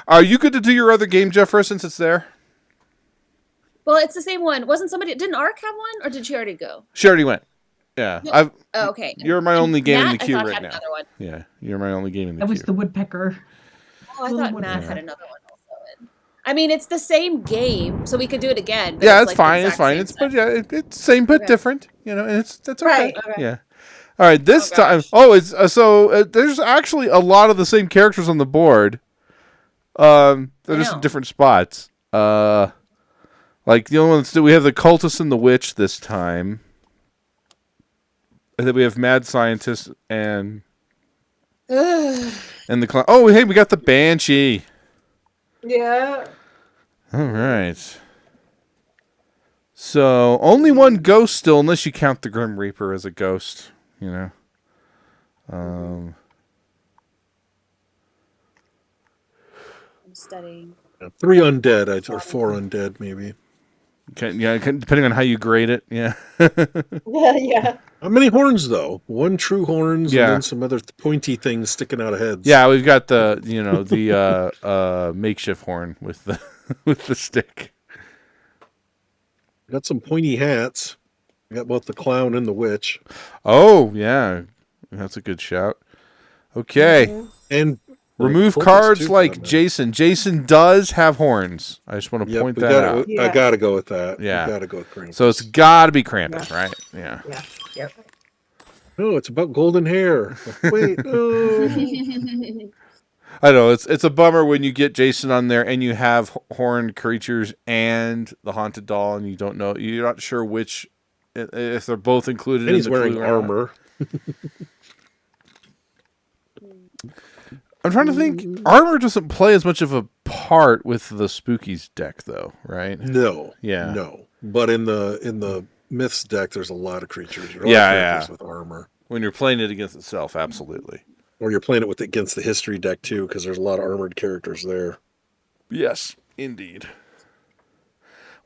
Are you good to do your other game, Jeff, since it's there? Well, it's the same one. Didn't Ark have one, or did she already go? She already went. Yeah. No. Oh, okay. You're my only game in the queue I thought right had now. another one. Yeah, you're my only game in the That queue. was the woodpecker. Oh, I thought Matt had another one also. I mean, it's the same game, so we could do it again. But Yeah, it's like fine. It's fine. It's same but different. You know, and that's okay. Right. Yeah. All right. This time. Oh, it's there's actually a lot of the same characters on the board. They're just in different spots. Like the only ones we have the cultist and the witch this time. And then we have mad scientist and the clown. Oh, hey, we got the banshee. Yeah. All right. So only one ghost still, unless you count the Grim Reaper as a ghost. You know. I'm studying. 3 undead, or 4 undead, maybe. Depending on how you grade it. Yeah. Yeah. How many horns though? 1 true horns, Yeah. and then some other pointy things sticking out of heads. Yeah, we've got the makeshift horn with the with the stick. Got some pointy hats. We got both the clown and the witch. Oh yeah, that's a good shout. Okay, And remove cultists, cards too, for like that matter. Jason. Jason does have horns. I just want to point that out. I gotta go with that. Yeah. Gotta go with Krampus. So it's got to be Krampus, right? Yeah. Yeah. Yep. No, it's about golden hair. Wait, no. I know it's a bummer when you get Jason on there and you have horned creatures and the haunted doll, and you're not sure which if they're both included. And he's in the wearing clue or not. armor. I'm trying to think. Armor doesn't play as much of a part with the Spookies deck, though, right? No. Yeah. No. But in the Myths deck, there's a lot of creatures. There are characters with armor. When you're playing it against itself, absolutely. Or you're playing it against the history deck too, because there's a lot of armored characters there. Yes, indeed.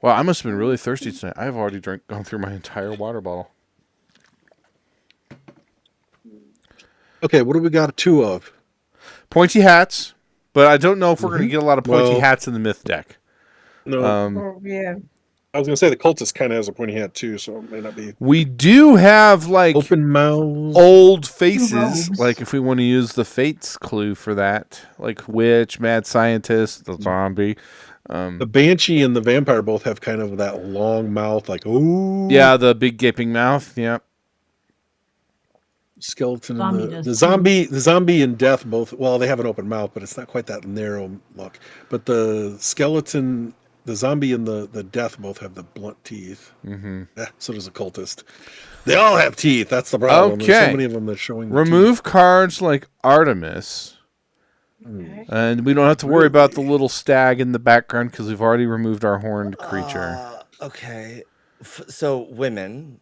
Wow, I must have been really thirsty tonight. I've already gone through my entire water bottle. Okay, what do we got 2 of? Pointy hats, but I don't know if we're going to get a lot of pointy hats in the Myth deck. No. Yeah. I was going to say the cultist kind of has a pointy hat too, so it may not be. We do have like Open mouths. old faces, Robes. like if we want to use the Fates clue for that, like witch, mad scientist, the zombie. The banshee and the vampire both have kind of that long mouth, like ooh. Yeah, the big gaping mouth. Yeah. Skeleton Zombie and does the zombie and death both. Well, they have an open mouth, but it's not quite that narrow look. But the skeleton the zombie and the death both have the blunt teeth. Mm-hmm. So does the cultist. They all have teeth. That's the problem. Okay. There's so many of them that are showing. Remove cards like Artemis. Okay. And we don't have to worry about the little stag in the background because we've already removed our horned creature. Okay. So women.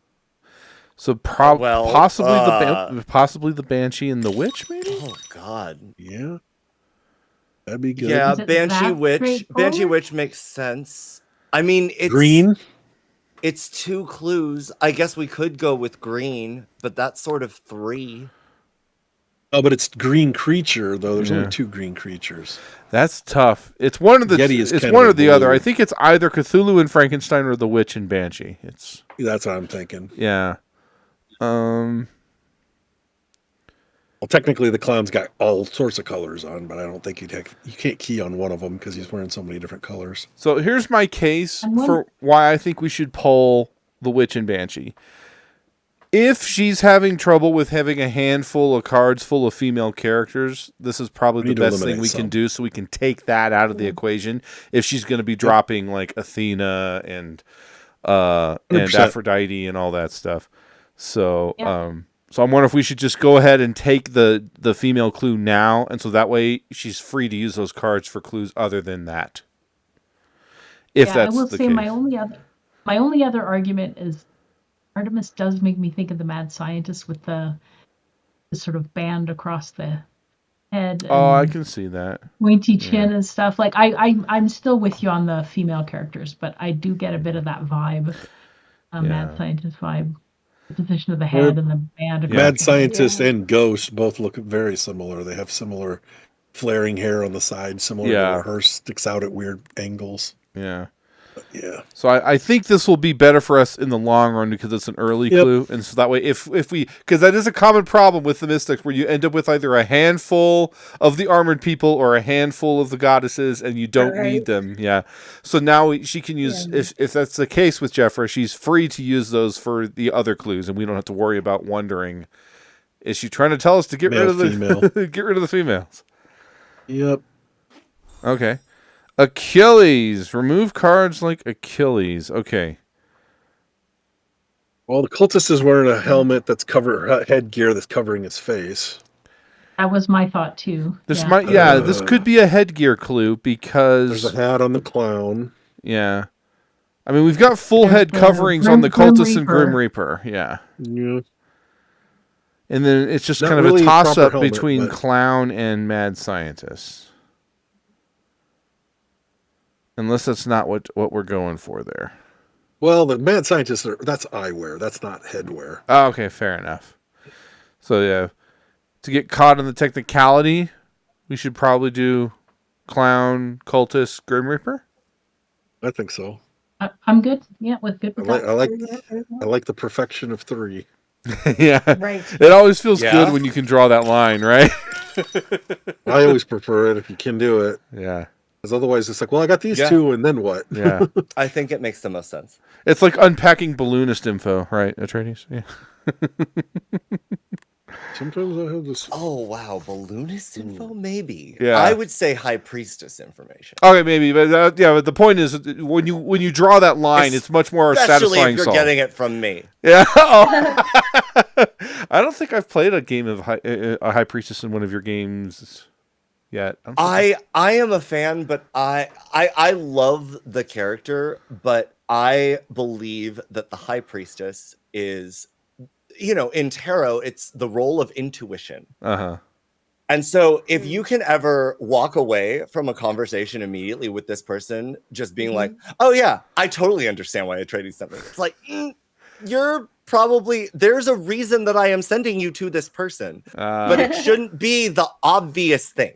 So possibly the banshee and the witch, maybe. Oh God. Yeah. That'd be good. Yeah, Is it banshee that witch. straightforward? Banshee witch makes sense. I mean, it's green. It's 2 clues. I guess we could go with green, but that's sort of 3. Oh, but it's green creature though. There's Yeah. only 2 green creatures. That's tough. It's one of the. Yeti is It's kind one of or the blue. other. I think it's either Cthulhu and Frankenstein or the witch and banshee. That's what I'm thinking. Yeah. Well, technically, the clown's got all sorts of colors on, but I don't think you can't key on one of them because he's wearing so many different colors. So here's my case for why I think we should pull the witch and banshee. If she's having trouble with having a handful of cards full of female characters, this is probably the best thing we can do, so we can take that out of the equation. If she's going to be dropping like Athena and 100%. Aphrodite and all that stuff, so so I'm wondering if we should just go ahead and take the female clue now, and so that way she's free to use those cards for clues other than that. If that's I will the say case. my only other argument is Artemis does make me think of the mad scientist with the sort of band across the head. Oh, I can see that. Pointy chin and stuff. Like I'm still with you on the female characters, but I do get a bit of that vibe, mad scientist vibe. The position of the head and the band. Mad scientist and ghost both look very similar. They have similar flaring hair on the side, similar to her sticks out at weird angles. Yeah. Yeah. So I think this will be better for us in the long run because it's an early clue, and so that way, if we, because that is a common problem with the Mystics, where you end up with either a handful of the armored people or a handful of the goddesses, and you don't need them. Yeah. So now she can use, if that's the case with Jeffra, she's free to use those for the other clues, and we don't have to worry about wondering, is she trying to tell us to get rid of the get rid of the females? Yep. Okay. Achilles. Remove cards like Achilles. Okay. Well, the cultist is wearing a helmet that's headgear that's covering his face. That was my thought too. This this could be a headgear clue because there's a hat on the clown. Yeah. I mean, we've got full head coverings on the cultist and Grim Reaper. Yeah. Yeah. And then it's just Not kind of really a toss up helmet, between but clown and mad scientist. Unless that's not what we're going for there. Well, the mad scientists that's eyewear. That's not headwear. Oh, okay, fair enough. So yeah, to get caught in the technicality, we should probably do clown, cultist, Grim Reaper. I think so. I'm good. Yeah, with good. With I like the perfection of 3. Yeah, right. It always feels good when you can draw that line, right? I always prefer it if you can do it. Yeah. Because otherwise it's like, well, I got these 2, and then what? Yeah. I think it makes the most sense. It's like unpacking balloonist info, right, Atreides? Yeah. Sometimes I have this. Oh, wow. Balloonist info? Maybe. Yeah. I would say high priestess information. Okay, maybe. But but the point is, when you draw that line, it's much more Especially satisfying. if you're getting it from me. Yeah. Oh. I don't think I've played a game of a high priestess in one of your games yet. I am a fan, but I love the character, but I believe that the high priestess is, in tarot, it's the role of intuition. Uh-huh. And so if you can ever walk away from a conversation immediately with this person just being like, oh yeah, I totally understand why Atreides sent me. It's like, you're probably, there's a reason that I am sending you to this person, but it shouldn't be the obvious thing.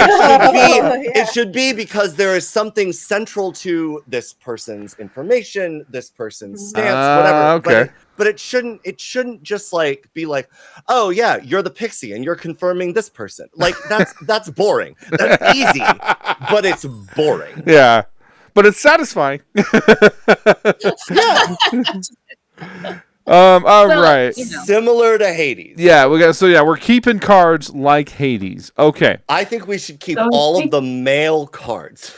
It should be because there is something central to this person's information, this person's stance, whatever. Okay. But it shouldn't just like be like, oh yeah, you're the pixie and you're confirming this person. Like that's boring. That's easy, but it's boring. Yeah. But it's satisfying. Yeah. All right. Similar to Hades. Yeah, we're keeping cards like Hades. Okay. I think we should keep all of the male cards.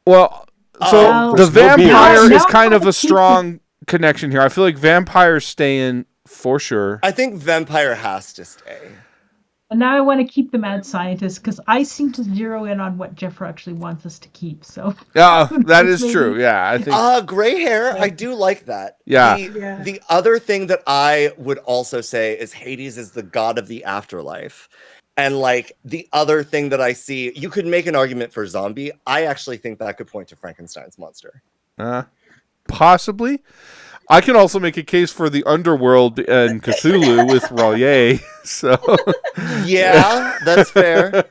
Well, so the vampire is kind of a keep strong connection here. I feel like vampires stay in for sure. I think vampire has to stay. And now I want to keep the mad scientist because I seem to zero in on what Jeffra actually wants us to keep. So yeah, that is true. Yeah, I think. Gray hair. I do like that. Yeah. The other thing that I would also say is Hades is the god of the afterlife. And like the other thing that I see, you could make an argument for zombie. I actually think that could point to Frankenstein's monster. Possibly. I can also make a case for the underworld and Cthulhu with R'lyeh. So yeah, that's fair.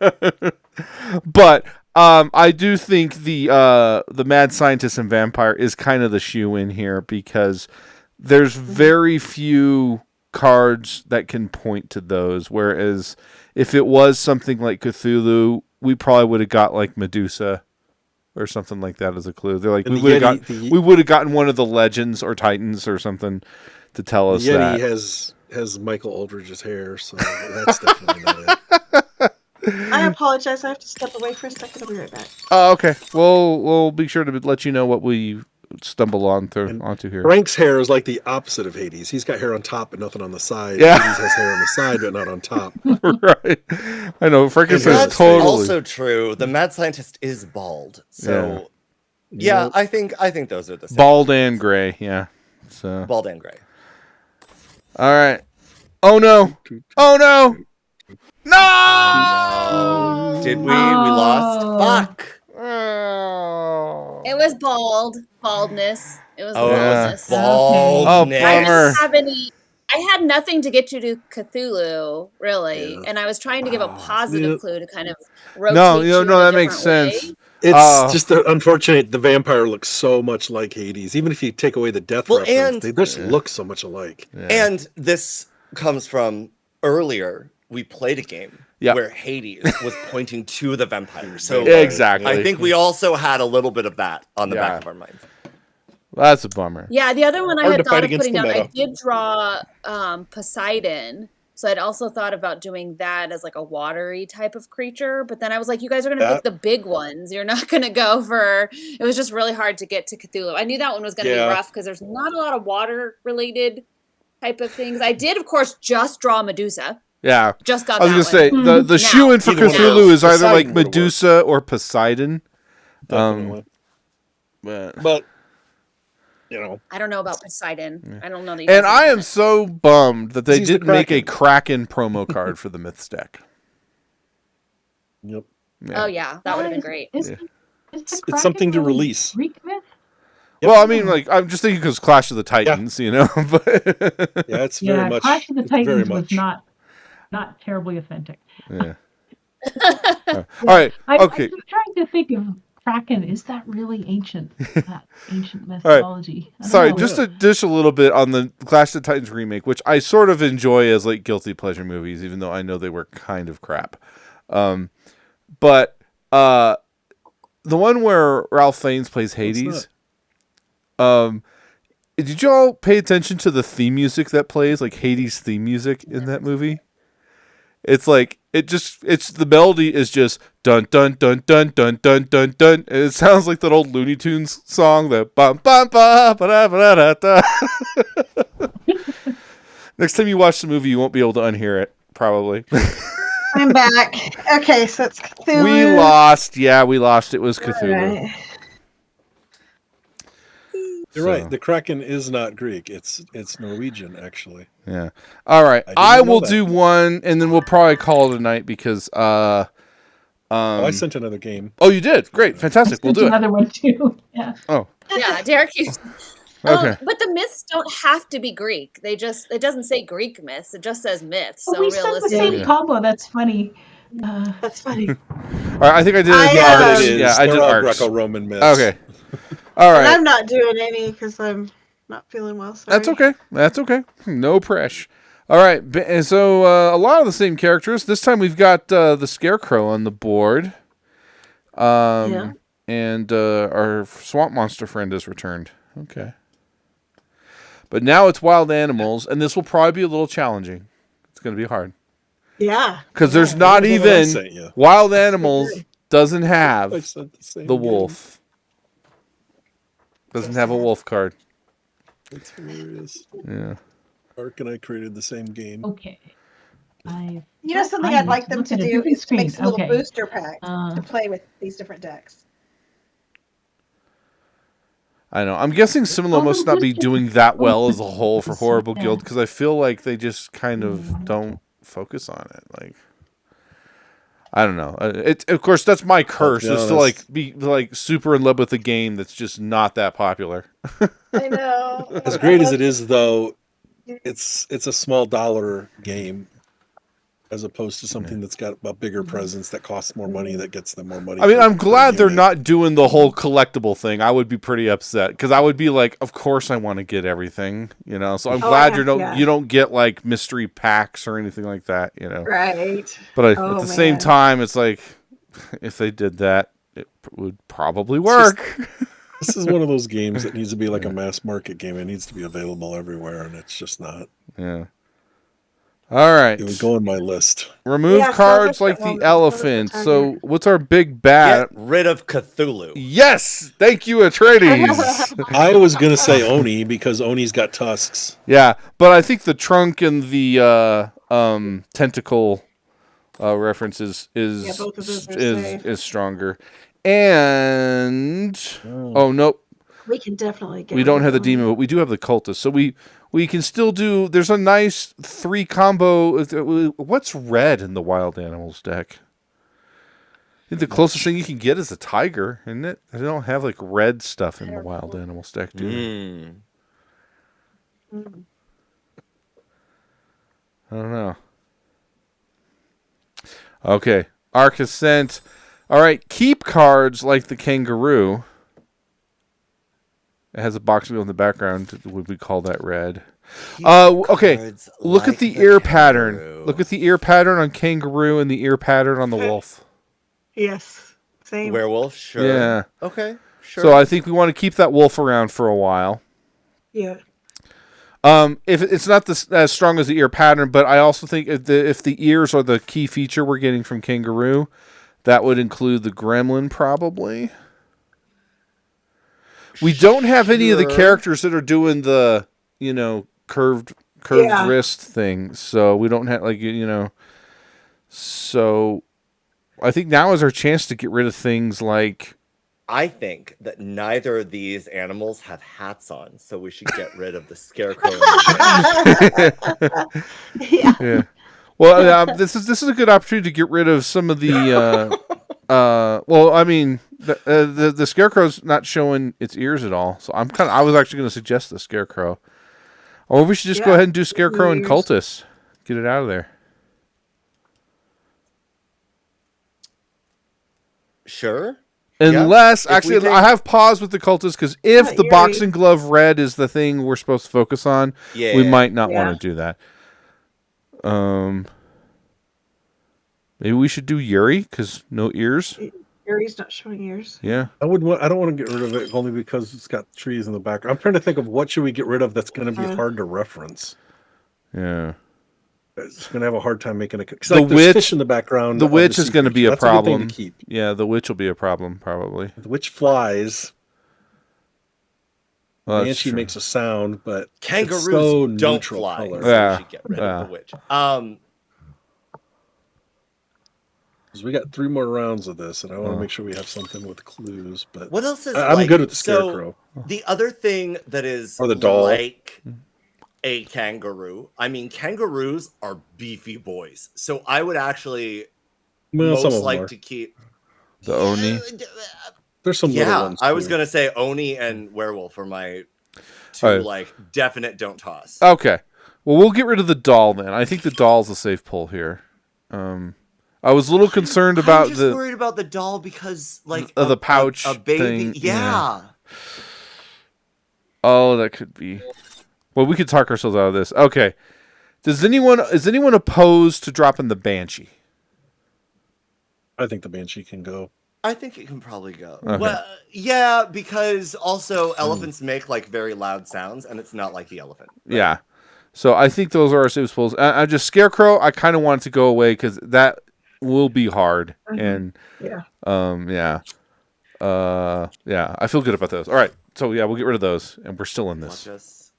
But I do think the mad scientist and vampire is kind of the shoe in here because there's very few cards that can point to those. Whereas if it was something like Cthulhu, we probably would have got like Medusa or something like that as a clue. They're like, we would have gotten one of the legends or titans or something to tell us that. Yeti has Michael Aldridge's hair, so that's definitely not it. I apologize. I have to step away for a second. I'll be right back. Oh, okay. We'll be sure to let you know what we stumble onto here. Frank's hair is like the opposite of Hades. He's got hair on top but nothing on the side. Yeah. Hades has hair on the side but not on top. Right. I know. Frankenstein's That's totally also true. The mad scientist is bald. So yeah, I think those are the same. Bald and gray, yeah. So bald and gray. All right. Oh no. Oh no. No! Did we? We lost. Fuck. It was baldness. It was baldness. Baldness. Oh, bummer. I had nothing to get you to Cthulhu, really, and I was trying to give a positive clue to kind of rotate. No, that makes sense. It's just unfortunate. The vampire looks so much like Hades. Even if you take away the death reference, they just look so much alike. Yeah. And this comes from earlier. We played a game where Hades was pointing to the vampire. So exactly. I think we also had a little bit of that on the back of our minds. That's a bummer. Yeah, the other one I had thought of putting down, I did draw Poseidon. So I'd also thought about doing that as like a watery type of creature. But then I was like, you guys are going to pick the big ones. You're not going to go for... It was just really hard to get to Cthulhu. I knew that one was going to be rough because there's not a lot of water-related type of things. I did, of course, just draw Medusa. Yeah. Just got I was that going to say, the shoe-in for Cthulhu is either like Medusa or Poseidon. Definitely. But you know, I don't know about Poseidon. I don't know. And I am so bummed that they didn't make a Kraken promo card for the Myths deck. Yep. Yeah. Oh yeah, that would have been great. It's something to release. Greek myth? Well, I mean, like I'm just thinking because Clash of the Titans, you know. But yeah, it's very much. Clash of the Titans was not terribly authentic. Yeah. All right. Okay. I'm just trying to think of Kraken. Is that really ancient? That ancient mythology. Right. Sorry, just to dish a little bit on the Clash of the Titans remake, which I sort of enjoy as like guilty pleasure movies, even though I know they were kind of crap. But the one where Ralph Fiennes plays Hades. Did y'all pay attention to the theme music that plays, like Hades theme music in that movie? It's like it's the melody is just dun dun dun dun dun dun dun dun. And it sounds like that old Looney Tunes song, the bum bum ba ba da ba da da. Next time you watch the movie, you won't be able to unhear it, probably. I'm back. Okay, so it's Cthulhu. We lost. Yeah, we lost. It was Cthulhu. Right. You're right. The Kraken is not Greek. It's Norwegian, actually. Yeah. All right. I will do one, and then we'll probably call it a night because. I sent another game. Oh, you did? Great, fantastic. We'll do another one too. Yeah. Oh. Yeah, Derek. Okay. But the myths don't have to be Greek. It doesn't say Greek myths. It just says myths. Oh, so we sent the same combo. That's funny. That's funny. All right, I think I did arcs. Yeah, I did arcs. Greco-Roman myths. Okay. All right. And I'm not doing any because I'm not feeling well. Sorry. That's okay. That's okay. No pressure. All right. So a lot of the same characters. This time we've got the Scarecrow on the board. And our swamp monster friend has returned. Okay. But now it's wild animals, and this will probably be a little challenging. It's going to be hard. Yeah. Because there's not even wild animals doesn't have I said the same the game. wolf. Doesn't have a wolf card. That's hilarious. Yeah. Mark and I created the same game. Okay. You know, something I'd like them to do is to make some little booster packs to play with these different decks. I know. I'm guessing Similo must not be doing that well as a whole for Horrible Guild because I feel like they just kind of don't focus on it. Like, I don't know. Of course, that's my curse is to be super in love with a game that's just not that popular. I know. As great as it is, though, it's a small dollar game. As opposed to something that's got a bigger presence that costs more money, that gets them more money. I mean, I'm glad they're not doing the whole collectible thing. I would be pretty upset because I would be like, of course I want to get everything, you know. So I'm glad you don't get like mystery packs or anything like that, you know. Right. But at the same time, it's like if they did that, it would probably work. This is one of those games that needs to be like a mass market game. It needs to be available everywhere, and it's just not. Yeah. All right. It would go on my list. Remove cards like the elephant. So what's our big bat? Get rid of Cthulhu. Yes. Thank you, Atreides. I was going to say Oni because Oni's got tusks. Yeah, but I think the trunk and the tentacle reference is stronger. And nope. We can definitely get. We don't have the demon, but we do have the cultist. So we can still do. There's a nice 3 combo. What's red in the wild animals deck? I think the closest thing you can get is a tiger, isn't it? They don't have like red stuff in the wild animals deck, do they? I don't know. Okay, Arc Ascent. All right, keep cards like the kangaroo. It has a box wheel in the background. Would we call that red? Okay. Look at the ear pattern. Look at the ear pattern on kangaroo and the ear pattern on the wolf. Yes. Same. Werewolf, sure. Yeah. Okay, sure. So I think we want to keep that wolf around for a while. Yeah. If it's not as strong as the ear pattern, but I also think if the ears are the key feature we're getting from kangaroo, that would include the gremlin probably. We don't have any of the characters that are doing the, curved wrist thing. So we don't have so I think now is our chance to get rid of things like. I think that neither of these animals have hats on, so we should get rid of the scarecrow. Yeah. Well, this is a good opportunity to get rid of some of the. Well, I mean, the scarecrow's not showing its ears at all, so I was actually going to suggest the scarecrow, or we should just go ahead and do scarecrow and cultist, get it out of there. Sure. Unless actually, I have paused with the cultist because if the boxing glove red is the thing we're supposed to focus on, we might not want to do that. Maybe we should do Yuri because no ears. Yuri's not showing ears. Yeah. I don't want to get rid of it only because it's got trees in the background. I'm trying to think of what should we get rid of that's going to be hard to reference. Yeah. It's going to have a hard time making it. The witch fish in the background. The witch is going to be a problem. To keep. Yeah, the witch will be a problem probably. The witch flies. Well, Banshee makes a sound, but kangaroos so don't fly. Color. So we should get rid of the witch. We got 3 more rounds of this, and I want to make sure we have something with clues. But what else is? I'm good with the scarecrow. So the other thing that is or the doll. Like a kangaroo. I mean, kangaroos are beefy boys, so I would actually most like to keep the Oni. There's some little ones. I was gonna say Oni and werewolf are my 2 definite don't toss. Okay, well we'll get rid of the doll then. I think the doll's a safe pull here. I was a little concerned about I'm just worried about the doll because the pouch a baby. thing. Yeah. Oh, that could be. Well, we could talk ourselves out of this. Okay. Is anyone opposed to dropping the Banshee? I think the Banshee can go. I think it can probably go. Okay. Well, yeah, because also elephants make very loud sounds, and it's not like the elephant. Right? Yeah. So I think those are our safe pulls. I just Scarecrow. I kind of want it to go away because that will be hard. And Yeah. I feel good about those. All right, so we'll get rid of those, and we're still in this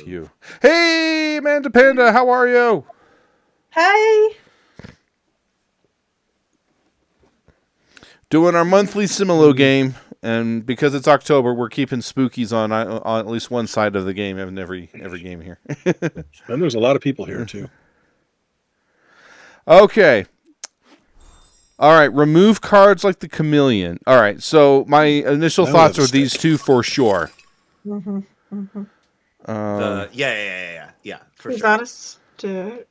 few. Hey, Amanda Panda, how are you? Hi. Doing our monthly Similo game, and because it's October, we're keeping spookies on at least one side of the game in every game here. And there's a lot of people here too. Okay. All right, remove cards like the chameleon. All right, so my initial thoughts are these two for sure. Mm-hmm. Mm-hmm. Yeah, for He's sure. on a stick.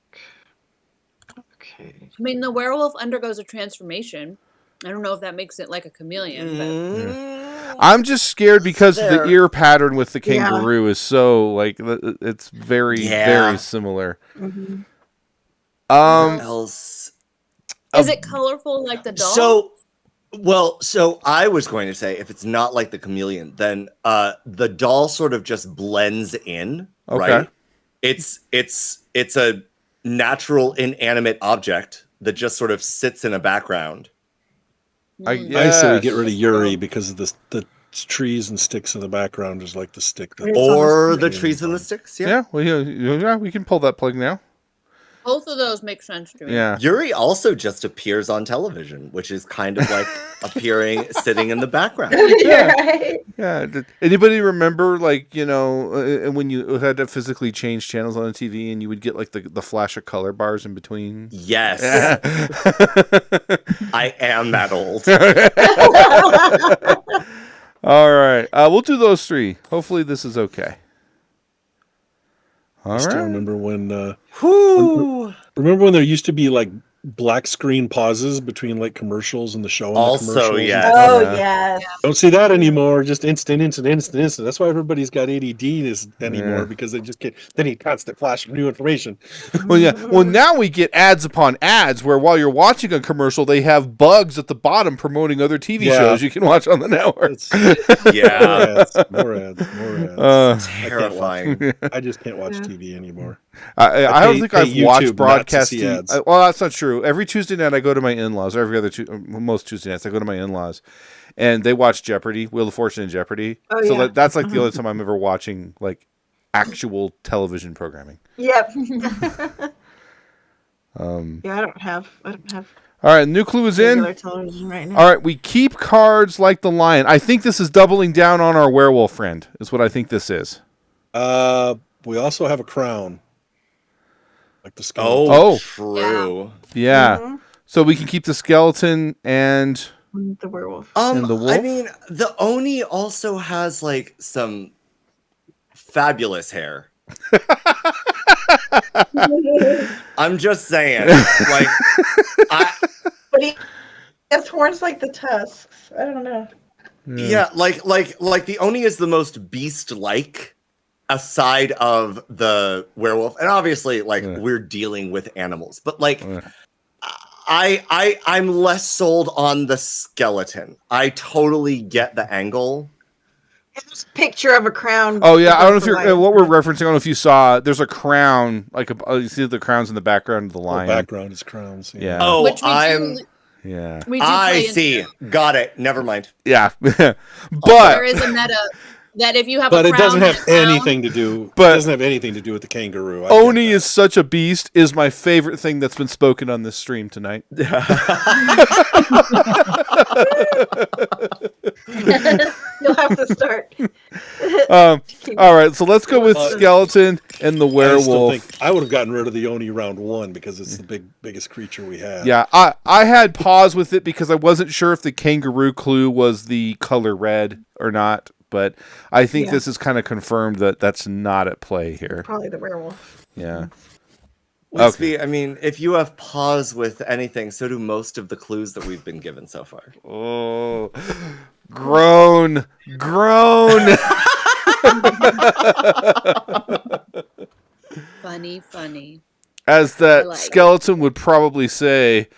Okay. I mean, the werewolf undergoes a transformation. I don't know if that makes it like a chameleon, but I'm just scared because the ear pattern with the kangaroo is so like it's very very similar. Mm-hmm. Else is it colorful like the doll? So I was going to say if it's not like the chameleon, then the doll sort of just blends in, right? It's a natural inanimate object that just sort of sits in a background. I say we get rid of Yuri because of the trees and sticks in the background is like the stick. Or the trees and the sticks, yeah, we can pull that plug now. Both of those make sense to me. Yeah. Yuri also just appears on television, which is kind of like sitting in the background. Yeah. Did anybody remember, like, when you had to physically change channels on the TV and you would get like the flash of color bars in between? Yes. I am that old. All right. We'll do those three. Hopefully this is okay. I still remember when there used to be like black screen pauses between like commercials and the show and the commercials. Yes. Don't see that anymore. Just instant. That's why everybody's got ADD anymore because they just get need constant flash of new information. Well, now we get ads upon ads where while you're watching a commercial, they have bugs at the bottom promoting other TV shows you can watch on the network. More ads. Terrifying. I just can't watch TV anymore. I don't think I've watched broadcast TV. Well, that's not true. Every Tuesday night I go to my in-laws, or every other most Tuesday nights I go to my in-laws, and they watch Jeopardy, Wheel of Fortune and Jeopardy. That's like the only time I'm ever watching like actual television programming. Yep. I don't have. All right, new clue is in. Television right now. All right, we keep cards like the lion. I think this is doubling down on our werewolf friend. Is what I think this is. We also have a crown. Like the skeleton. Oh, true. Yeah. Mm-hmm. So we can keep the skeleton and the werewolf. And the wolf? I mean, the Oni also has like some fabulous hair. I'm just saying. Like but he has horns like the tusks. I don't know. Yeah, like the Oni is the most beast-like aside of the werewolf, and obviously we're dealing with animals, but I'm less sold on the skeleton. I totally get the angle. It's a picture of a crown. Oh yeah, I don't know if you're what we're referencing. I don't know if you saw. There's a crown, you see the crowns in the background of the lion. The background is crowns. Yeah. Oh, yeah. I see. Got it. Never mind. Yeah, but there is a meta that if you have, but a it doesn't have anything to do. But it doesn't have anything to do with the kangaroo. Oni is such a beast. Is my favorite thing that's been spoken on this stream tonight. You'll have to start. All right, so let's go with skeleton and the werewolf. I would have gotten rid of the Oni round one because it's the biggest creature we have. Yeah, I had pause with it because I wasn't sure if the kangaroo clue was the color red or not. But I think this is kind of confirmed that that's not at play here. Probably the werewolf. Yeah. Okay. I mean, if you have pause with anything, so do most of the clues that we've been given so far. Oh, groan. Funny. As that skeleton would probably say.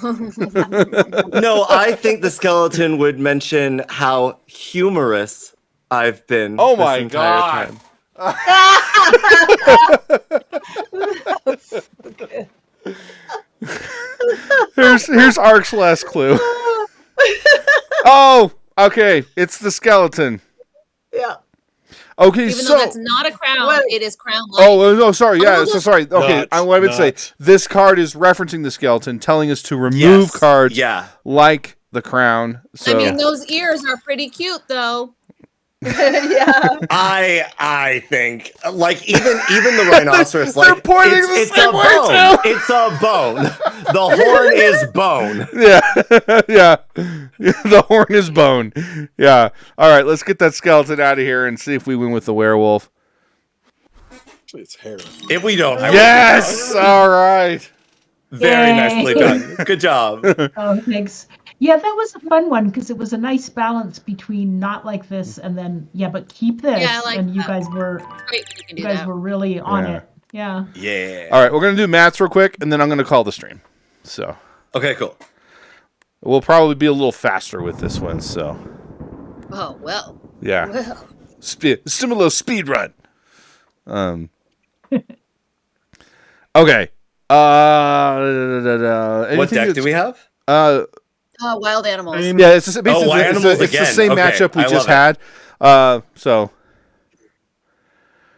No, I think the skeleton would mention how humorous I've been. Oh my god! Time. That's so good. Here's Ark's last clue. Oh, okay. It's the skeleton. Yeah. Okay, Even though that's not a crown, What? it is crown-like. Oh, no, sorry. Yeah, Oh, so sorry. Okay, Not, what I would say, this card is referencing the skeleton, telling us to remove cards like the crown. So I mean, those ears are pretty cute, though. Yeah. I think like even the rhinoceros They're like pointing it's the same a way, bone. too. It's a bone. The horn is bone. Yeah. The horn is bone. Yeah. All right, let's get that skeleton out of here and see if we win with the werewolf. Actually, it's hair. If we don't, Yes. All right. Very Yay. nicely done. Good job. Oh, thanks. Yeah, that was a fun one because it was a nice balance between not like this and then but keep this. Yeah, I like and you that. guys were Great, you can do you guys that. were really on Yeah. it. Yeah. Yeah. All right, we're going to do Matt's real quick and then I'm going to call the stream. So, Okay, cool. we'll probably be a little faster with this one, so. Oh, well. Yeah. Well. Similo speed run. Okay. What deck do we have? Wild animals. Yeah, it's basically Wild Animals it's the again. same Okay, matchup we I just love had. So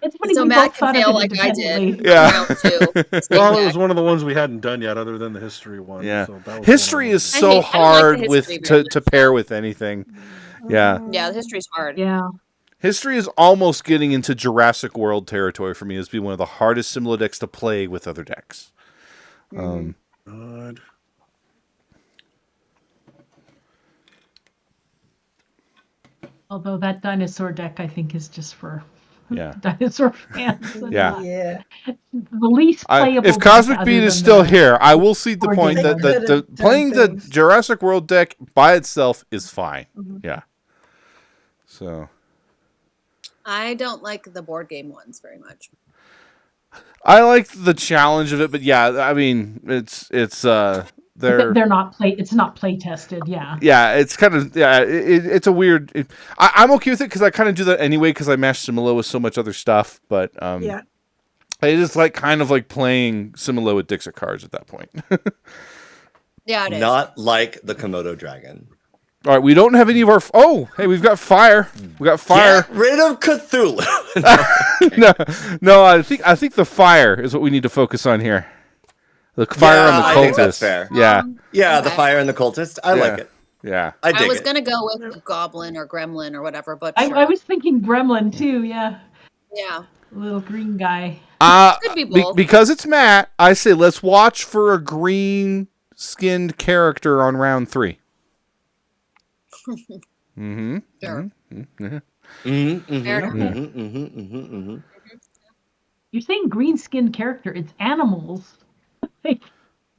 It's funny So we Matt both can thought of fail it like I independently. did. Yeah. Round two. Same Well, it deck. was one of the ones we hadn't done yet, other than the history one. yeah, So that was history one of is them. so I don't like the hard history with very to pair with anything. Yeah, Yeah, the history's hard. Yeah. history is almost getting into Jurassic World territory for me. As being one of the hardest Similo decks to play with other decks. God. Although that dinosaur deck I think is just for Yeah. dinosaur fans. and Yeah. not- Yeah. The least playable. If deck Cosmic other Beat than is still the- here, I will cede the board point game that deck. the Could've playing done the things. Jurassic World deck by itself is fine. Mhm. Yeah. So I don't like the board game ones very much. I like the challenge of it, but yeah, I mean it's they're not play. It's not play tested. Yeah. yeah, it's kind of it's a weird. I'm okay with it because I kind of do that anyway because I mash Similo with so much other stuff. But Yeah. it is like kind of like playing Similo with Dixit cards at that point. Yeah, it is. Not like the Komodo dragon. All right, we don't have any of our. Oh, hey, we've got fire. We got fire. Get rid of Cthulhu. No, I think the fire is what we need to focus on here. The fire Yeah, on the I cultist. think that's fair. Yeah, Yeah, the Okay. fire and the cultist. I like it. yeah. I I dig was it. gonna go with goblin or gremlin or whatever, but I sure. was thinking Gremlin too. Yeah. Yeah. Little green guy. Could be both. Because it's Matt, I say let's watch for a green-skinned character on round 3. Mm-hmm. Sure. Fair enough. You're saying green skinned character. It's animals. Like,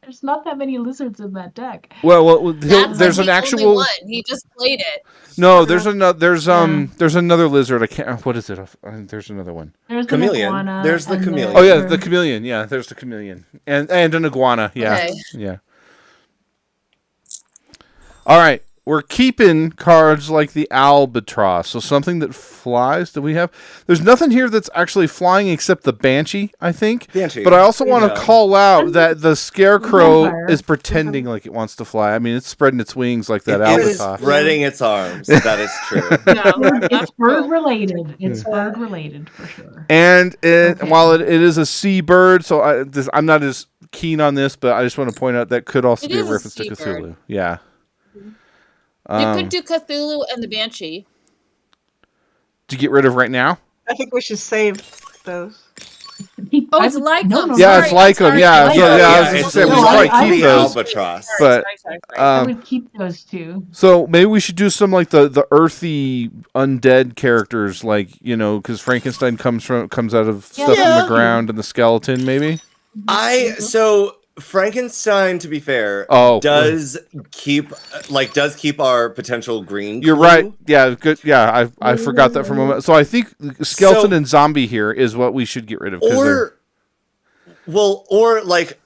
there's not that many lizards in that deck. Well, That's there's like an the actual. only one. He just played it. No, there's another. There's another lizard. I can't. What is it? There's another one. There's Chameleon. An iguana. There's the and chameleon. Oh yeah, the chameleon. Yeah, there's the chameleon, and an iguana. Yeah, Okay. yeah. All right, we're keeping cards like the albatross. So something that flies. Do we have? There's nothing here that's actually flying except the banshee, I think. Banshee. But I also want to Yeah. call out that the scarecrow Vampire. is pretending like it wants to fly. I mean, it's spreading its wings like that It is albatross. spreading its arms. That is true. It's bird related. It's bird related for sure. And Okay. while it is a seabird, so I'm not as keen on this, but I just want to point out that could also It be a is a reference to seabird. Cthulhu. Yeah. You could do Cthulhu and the Banshee. To get rid of right now? I think we should save those. Oh, it's like them. Yeah, Sorry, it's like I'm them. sorry. Yeah, Like so, them. yeah, I was it's going to say, we no, should probably I keep would- the those. albatross. But, Sorry. I Um, would keep those two. so maybe we should do some like the earthy undead characters, like, you know, because Frankenstein comes out of stuff from Yeah. the ground and the skeleton, maybe? So Frankenstein, to be fair, Oh. does keep our potential green. You're clue. right. Yeah, good. Yeah, I forgot that for a moment. So I think skeleton So- and zombie here is what we should get rid of. 'Cause they're- Or like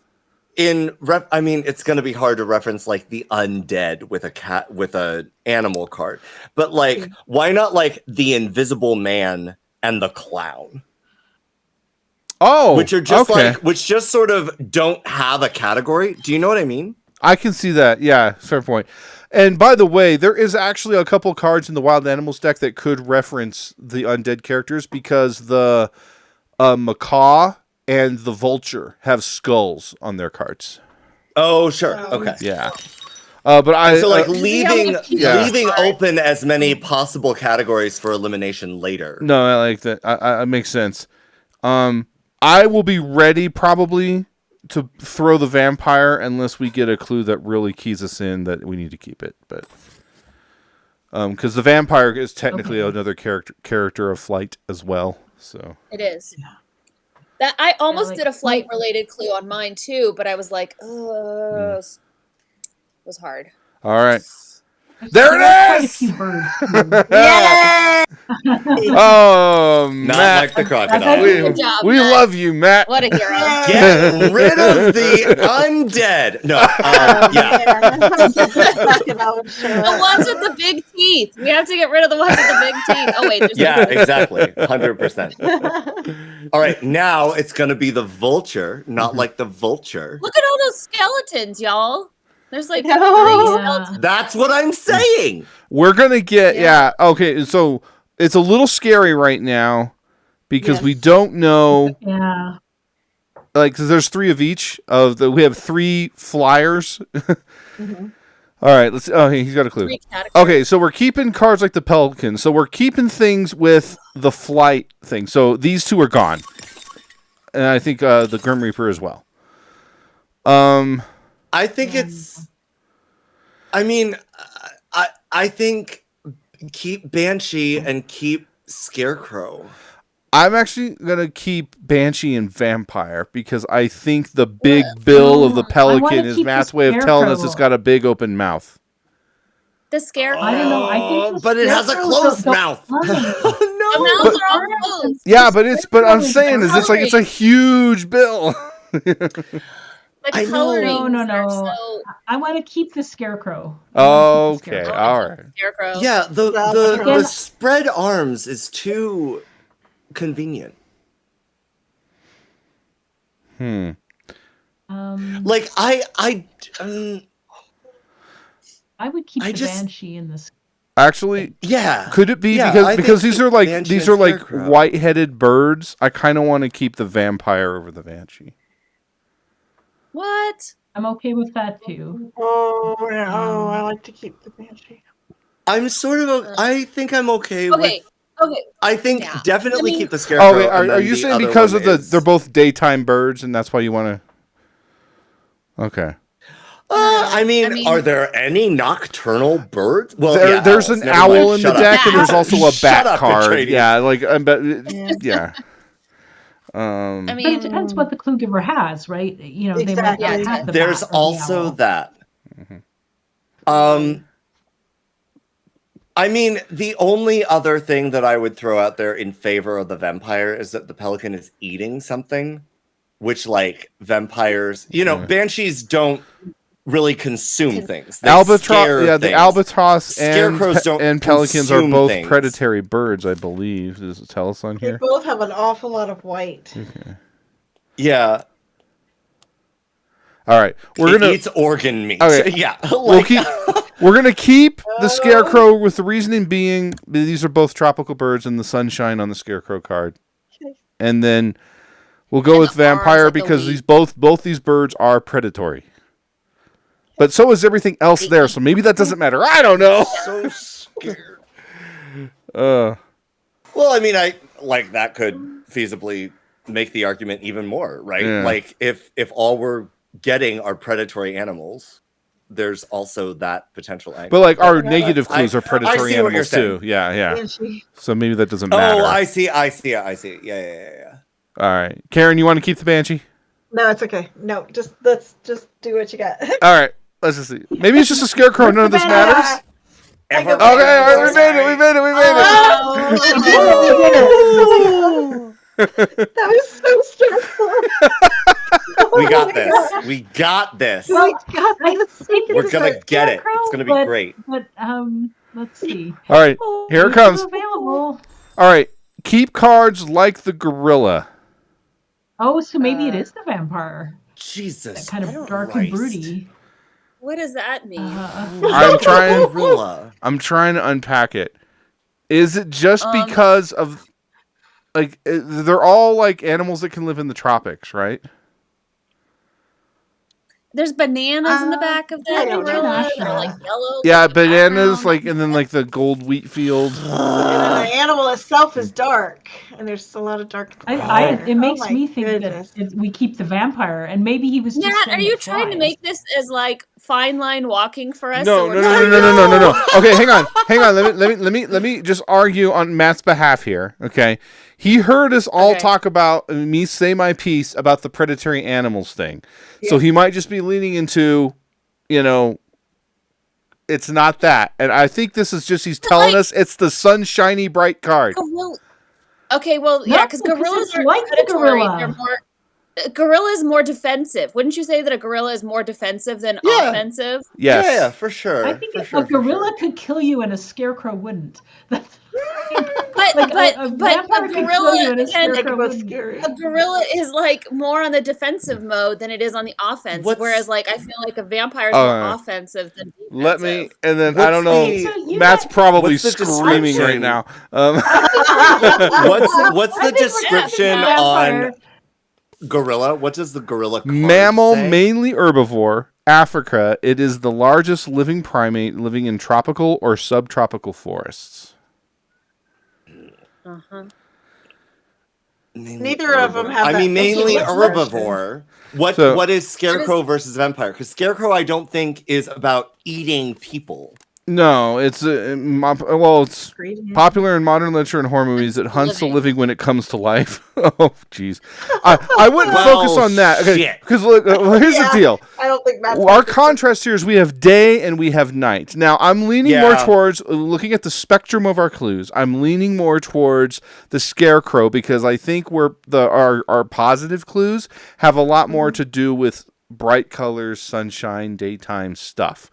I mean, it's going to be hard to reference like the undead with a cat with a animal card, but like, why not like the Invisible Man and the clown. Oh, which are just okay. which just sort of don't have a category. Do you know what I mean? I can see that. Yeah, fair point. And by the way, there is actually a couple cards in the Wild Animals deck that could reference the undead characters because the macaw and the vulture have skulls on their cards. Oh, sure. Okay. Yeah. But I so leaving open as many possible categories for elimination later. No, I like that. I makes sense. I will be ready probably to throw the vampire unless we get a clue that really keys us in that we need to keep it. But because the vampire is technically another character of flight as well. So it is. That I almost did a flight related clue on mine too, but I was like, it was hard. All right. There it is! Yeah! Oh, Not Matt. like the crocodile. Good job, We Matt. love you, Matt. What a hero. Get rid of the undead. No, yeah. The ones with the big teeth. We have to get rid of the ones with the big teeth. Oh, wait. Yeah, exactly. 100%. All right, now it's going to be the vulture, not like the vulture. Look at all those skeletons, y'all. There's like 3 No. skeletons. That's what I'm saying. We're going to get, okay, so it's a little scary right now because we don't know, like, because there's 3 of each. We have 3 flyers. All right, let's. Oh, he's got a clue. Okay, so we're keeping cards like the Pelican. So we're keeping things with the flight thing. So these 2 are gone, and I think the Grim Reaper as well. I think it's. I mean, I think keep Banshee and keep Scarecrow. I'm actually gonna keep Banshee and Vampire because I think the big bill of the Pelican is Matt's way of telling us it's got a big open mouth. The Scarecrow. I don't know. I think but it has a closed mouth. The mouths are all closed. Yeah, but I'm saying is it's a huge bill. The coloring. No. I want to keep the Scarecrow. Okay, all right. Scarecrow. Yeah, the spread arms is too convenient. Like I would keep the Banshee in this. Actually, yeah. Could it be because these are like white-headed birds? I kind of want to keep the vampire over the Banshee. What? I'm okay with that too. I like to keep the Banshee. I'm sort of. I think I'm okay with. Okay. I think definitely keep the Scarecrow. Oh, wait, are you saying because of they're both daytime birds and that's why you want to? Okay. I mean, are there any nocturnal birds? Well, there's an owl in the deck, and there's also a bat card. Yeah, like yeah. I mean, but it depends what the clue giver has, right? You know, exactly. they might not have the there's bat or the also owl. that. I mean, the only other thing that I would throw out there in favor of the vampire is that the Pelican is eating something, which, like, vampires, banshees don't really consume things. They scare things. The albatross Scarecrows and pelicans are both things. predatory birds, I believe. Does it tell us on They here? both have an awful lot of white. Okay. Yeah. All right, It eats organ meat. Okay. Yeah, we're gonna keep the Scarecrow with the reasoning being these are both tropical birds and the sunshine on the Scarecrow card, and then we'll go with vampire because both these birds are predatory, but so is everything else there. So maybe that doesn't matter. I don't know. So scared. Well, I mean, that could feasibly make the argument even more, right? Yeah. Like if all we're getting are predatory animals, there's also that potential angle. But like our negative clues are predatory see what you're animals too. saying. Yeah. So maybe that doesn't matter. Oh, I see. Yeah. All right, Karen, you want to keep the Banshee? No, it's okay. No, let's do what you got. All right, let's just see. Maybe it's just a Scarecrow. None of this matters. Okay, all right, we made it. That was so stressful. We got this. We got this. We got this. We're gonna get it. It's gonna be great. But let's see. All right, here it comes. Available. All right, Keep cards like the gorilla. Oh, so maybe it is the vampire. Jesus, That kind of dark and broody. What does that mean? I'm trying to unpack it. Is it just because of like they're all like animals that can live in the tropics, right? There's bananas in the back of that gorilla. They're like yellow. Yeah, bananas, like, and then like the gold wheat field. And then the animal itself is dark, and there's a lot of dark. It makes me think that we keep the vampire, and maybe he was. Matt, are you trying to make this as like fine line walking for us? No. Okay, hang on. Let me just argue on Matt's behalf here. Okay, he heard us all talk about me say my piece about the predatory animals thing, so he might just be leaning into, it's not that, and I think this is just he's telling us it's the sunshiny bright card. Okay, well, yeah, because gorillas are like the gorilla. They're more. Gorilla is more defensive. Wouldn't you say that a gorilla is more defensive than offensive? Yes. Yeah, for sure. I think a gorilla could kill you and a scarecrow wouldn't. But a gorilla is like more on the defensive mode than it is on the offense. Whereas, like, I feel like a vampire is more offensive than defensive. Let me, and then I don't know. Matt's probably screaming right now. What's the description on gorilla? What does the gorilla card Mammal, say? mainly herbivore. Africa. It is the largest living primate living in tropical or subtropical forests. Neither of them have. Mainly herbivore. What is scarecrow versus vampire? Because scarecrow, I don't think is about eating people. No, it's it's popular in modern literature and horror movies. It hunts the living when it comes to life. Oh, jeez. I wouldn't focus on that. Okay, because look, here's the deal. I don't think our contrast here is we have day and we have night. Now, I'm leaning more towards looking at the spectrum of our clues. I'm leaning more towards the scarecrow because I think our positive clues have a lot more to do with bright colors, sunshine, daytime stuff.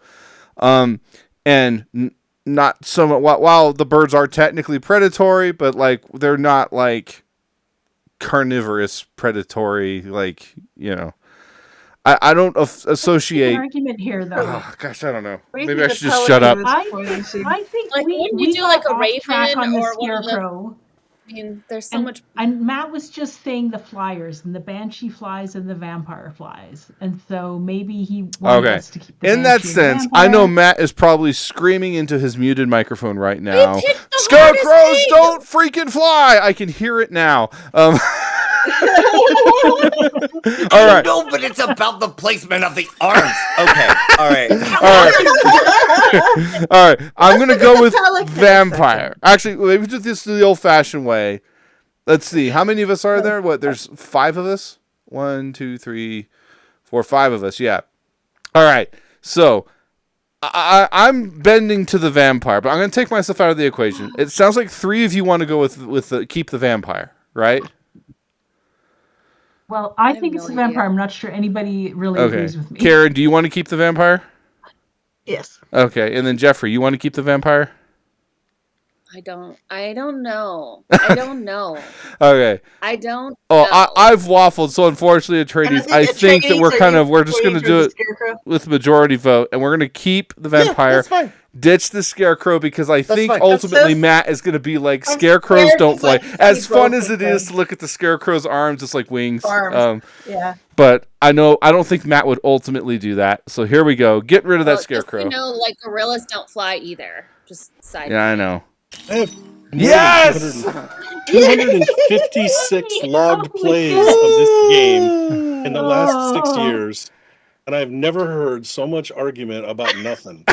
And not so much, while the birds are technically predatory, but like they're not like carnivorous predatory, like, I don't associate. An argument here, though. Oh, gosh, I don't know. Maybe I should just shut up. I think like we do like a raven or scarecrow. I mean, there's so much. And Matt was just saying the flyers and the banshee flies and the vampire flies, and so maybe he wanted us to keep the in that sense, I know Matt is probably screaming into his muted microphone right now. Scarecrows don't freaking fly! I can hear it now. All right. No, but it's about the placement of the arms. Okay. All right. All right. I'm gonna go with vampire. Actually, maybe do this the old-fashioned way. Let's see. How many of us are there? There's 5 of us. 1, 2, 3, 4, 5 of us. Yeah. All right. So I'm bending to the vampire, but I'm gonna take myself out of the equation. It sounds like 3 of you want to go with keep the vampire, right? Well, I think it's the vampire. I'm not sure anybody really agrees with me. Karen, do you want to keep the vampire? Yes. Okay, and then Jeffrey, you want to keep the vampire? I don't know. Okay. I don't know. I've waffled, so unfortunately, Atreides, I think that we're just going to do it with majority vote, and we're going to keep the vampire. That's fine. Ditch the scarecrow because I think ultimately Matt is going to be like, scarecrows don't fly. As fun as it is to look at the scarecrow's arms, just like wings. Yeah. But I don't think Matt would ultimately do that. So here we go. Get rid of that scarecrow. Like gorillas don't fly either. Just side. Yeah, I know. I have yes! 256 logged plays of this game in the last 6 years, and I've never heard so much argument about nothing.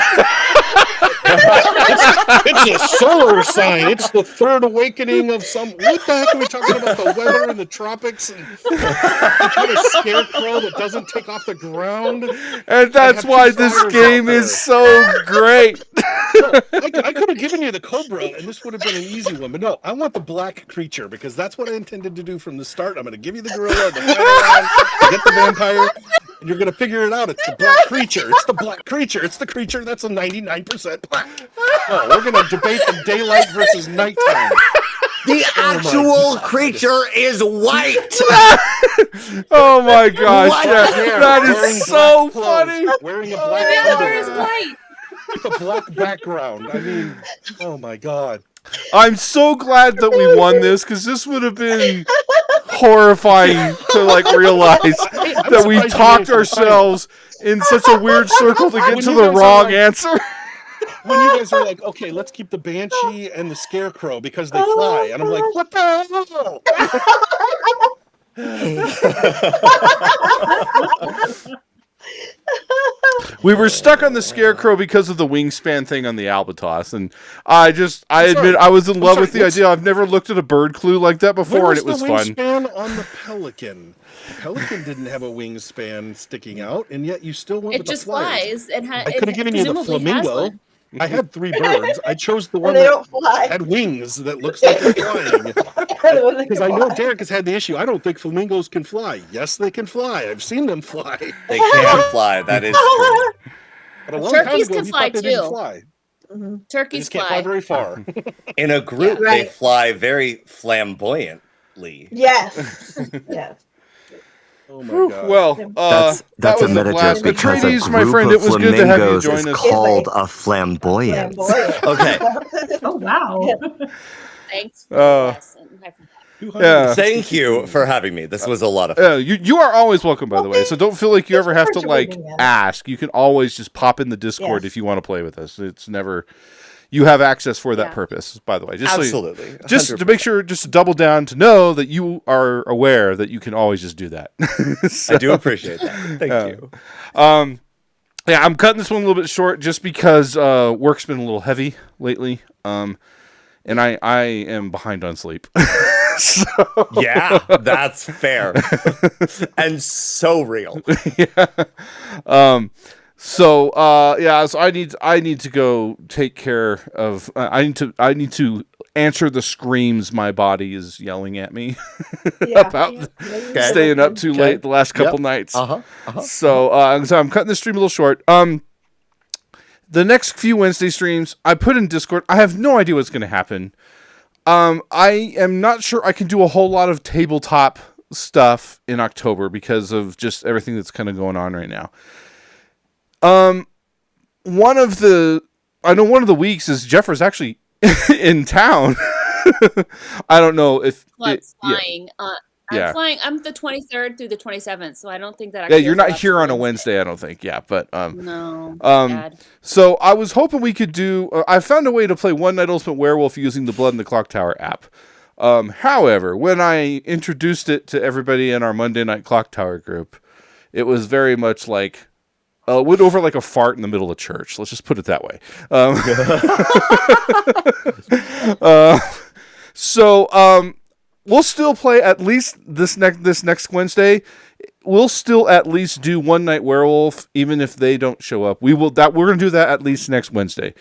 It's a solar sign. It's the third awakening of some. What the heck are we talking about? The weather in the tropics and kind of scarecrow that doesn't take off the ground. And that's why this game is so great. I could have given you the Cobra, and this would have been an easy one. But no, I want the black creature because that's what I intended to do from the start. I'm going to give you the gorilla, the fireman, get the vampire, and you're going to figure it out. It's the black creature. It's the black creature. It's the creature that's a 99% black. No, we're going to debate the daylight versus nighttime. The actual creature is white. Oh my gosh, What? that is so funny. Wearing a The black avatar is underwear white. with a black background. I mean, oh my god. I'm so glad that we won this, because this would have been horrifying to like realize that we talked ourselves in such a weird circle to get to the wrong answer. When you guys are like, okay, let's keep the Banshee and the Scarecrow because they fly. And I'm like, what the hell? We were stuck on the Scarecrow because of the wingspan thing on the Albatross, and I admit I was in love with the idea. I've never looked at a bird clue like that before, and it was fun. Wingspan on the Pelican. The Pelican didn't have a wingspan sticking out, and yet you still went with the flies. It I could have given you the flamingo. I had 3 birds. I chose the one they that don't fly. had wings that looks like they're flying. Because I know Derek has had the issue. I don't think flamingos can fly. Yes, they can fly. I've seen them fly. They can fly. That is true. But a long Turkeys time ago, can he fly thought they didn't too. fly. They Turkeys just can't fly very far. In a group, Yeah, they right. fly very flamboyantly. Yes. Yes. Oh my god. Well, That's that a was meta blast. joke because Atreides, a my group friend, of it was good to have you flamingos join is us. called a flamboyant. Flamboyant. Okay. Oh wow. Thanks for the lesson. Yeah. Thank you for having me. This was a lot of fun. You are always welcome, by the way. So don't feel like you ever have to Thanks for like bringing that up. ask. You can always just pop in the Discord Yes. if you want to play with us. It's never. You have access for that Yeah. purpose, by the way. Just Absolutely. So just to make sure, just to double down, to know that you are aware that you can always just do that. I do appreciate that. Thank you. Yeah, I'm cutting this one a little bit short just because work's been a little heavy lately, and I am behind on sleep. So Yeah, that's fair. And so real. So I need to go take care of. I need to answer the screams my body is yelling at me about staying up too late the last couple nights. So I'm cutting the stream a little short. The next few Wednesday streams I put in Discord. I have no idea what's going to happen. I am not sure I can do a whole lot of tabletop stuff in October because of just everything that's kind of going on right now. One of the weeks is Jeffrey's actually in town. I don't know if flying. I'm flying. I'm the 23rd through the 27th, so I don't think that. Yeah, you're not here on a Wednesday, I don't think. Yeah, but no. So I was hoping we could do. I found a way to play One Night Ultimate Werewolf using the Blood in the Clock Tower app. However, when I introduced it to everybody in our Monday Night Clock Tower group, it was very much like. Went over like a fart in the middle of church. Let's just put it that way. We'll still play at least this next Wednesday. We'll still at least do One Night Werewolf, even if they don't show up. We're going to do that at least next Wednesday.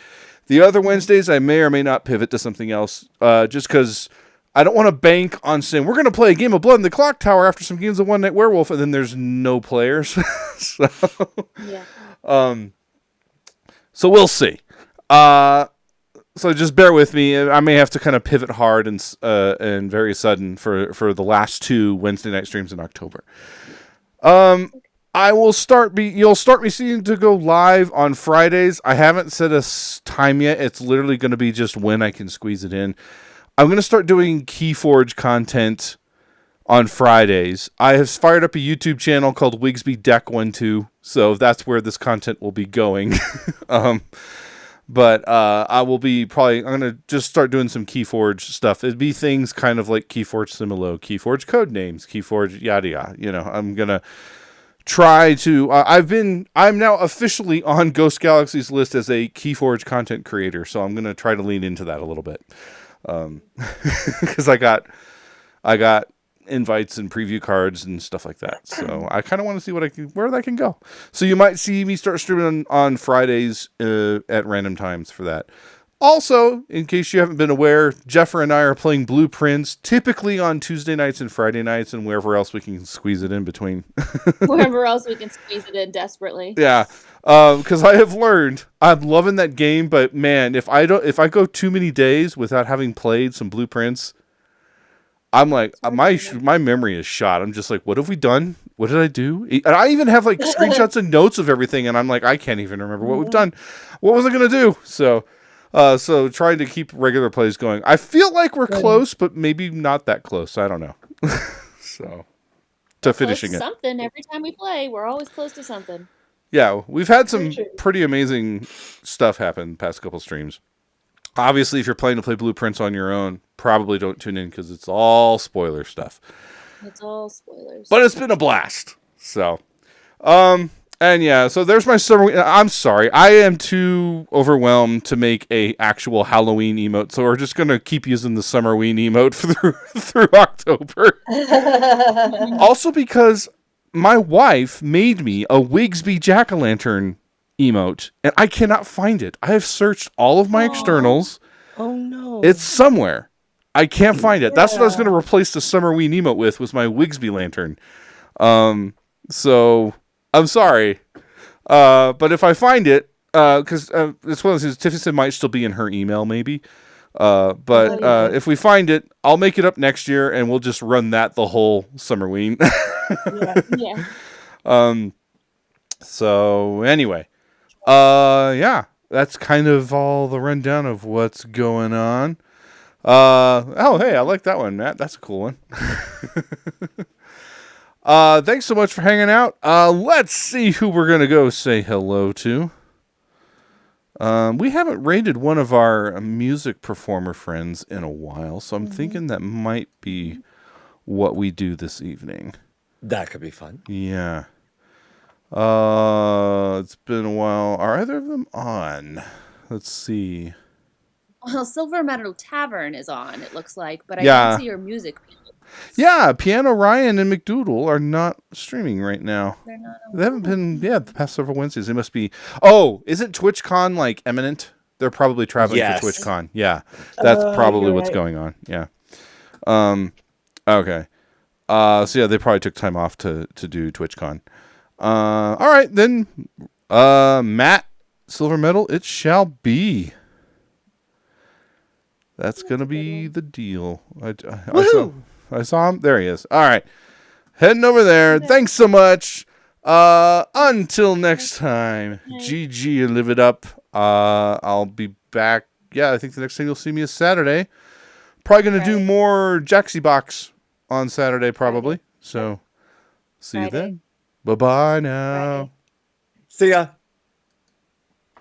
The other Wednesdays, I may or may not pivot to something else, just because I don't want to bank on saying we're going to play a game of Blood in the Clock Tower after some games of One Night Werewolf, and then there's no players. So we'll see. So just bear with me. I may have to kind of pivot hard and very sudden for the last 2 Wednesday night streams in October. You'll start me seeing to go live on Fridays. I haven't set a time yet. It's literally going to be just when I can squeeze it in. I'm going to start doing Keyforge content on Fridays. I have fired up a YouTube channel called Wigsby Deck 12, so that's where this content will be going. But I will be I'm going to just start doing some Keyforge stuff. It'd be things kind of like Keyforge Similo, Keyforge Codenames, Keyforge yada yada. You know, I'm going to try to I'm now officially on Ghost Galaxy's list as a Keyforge content creator, so I'm going to try to lean into that a little bit. Because I got invites and preview cards and stuff like that, so I kind of want to see where that can go. So you might see me start streaming on Fridays at random times for that. Also, in case you haven't been aware, Jeffrey and I are playing Blueprints typically on Tuesday nights and Friday nights, and wherever else we can squeeze it in between. Wherever else we can squeeze it in desperately. Yeah. Because I have learned I'm loving that game, but man, if I go too many days without having played some Blueprints, I'm like, my memory is shot. I'm just like, what have we done? What did I do? And I even have like screenshots and notes of everything, and I'm like, I can't even remember what we've done. What was I gonna do? So trying to keep regular plays going. I feel like we're close, but maybe not that close. I don't know. So to finishing it. Something every time we play, we're always close to something. Yeah, we've had some pretty amazing stuff happen the past couple streams. Obviously, if you're planning to play Blueprints on your own, probably don't tune in because it's all spoiler stuff. It's all spoilers. But it's been a blast. So, and yeah, so there's my summer. I'm sorry, I am too overwhelmed to make a actual Halloween emote. So we're just gonna keep using the Summerween emote through October. Also, because my wife made me a Wigsby Jack-o'-lantern emote, and I cannot find it. I have searched all of my externals. Oh no. It's somewhere. I can't find it. That's what I was going to replace the Summerween emote with, was my Wigsby lantern. So I'm sorry. But if I find it, because it's one of those things, Tiffany said might still be in her email maybe. But if we find it, I'll make it up next year and we'll just run that the whole Summerween. Yeah. So anyway, yeah, that's kind of all the rundown of what's going on. Oh, hey, I like that one, Matt. That's a cool one. Thanks so much for hanging out. Let's see who we're going to go say hello to. We haven't rated one of our music performer friends in a while, so I'm thinking that might be what we do this evening. That could be fun. Yeah. It's been a while. Are either of them on? Let's see. Well, Silver Meadow Tavern is on, it looks like, but I Yeah. don't see your music. Yeah, Piano Ryan and McDoodle are not streaming right now. They're not on. They haven't been, the past several Wednesdays. They must be. Oh, isn't TwitchCon like imminent? They're probably traveling Yes. for TwitchCon. Yeah, that's probably you're what's right. going on. Yeah. Okay. So yeah, they probably took time off to do TwitchCon. All right then. Matt, Silver Medal, it shall be. That's gonna be the deal. I saw him. There he is. All right. Heading over there. Thanks so much. Until next time. GG and live it up. I'll be back. Yeah, I think the next thing you'll see me is Saturday. Probably going to do more Jaxie Box on Saturday, probably. So, see you then. Bye-bye now. See ya.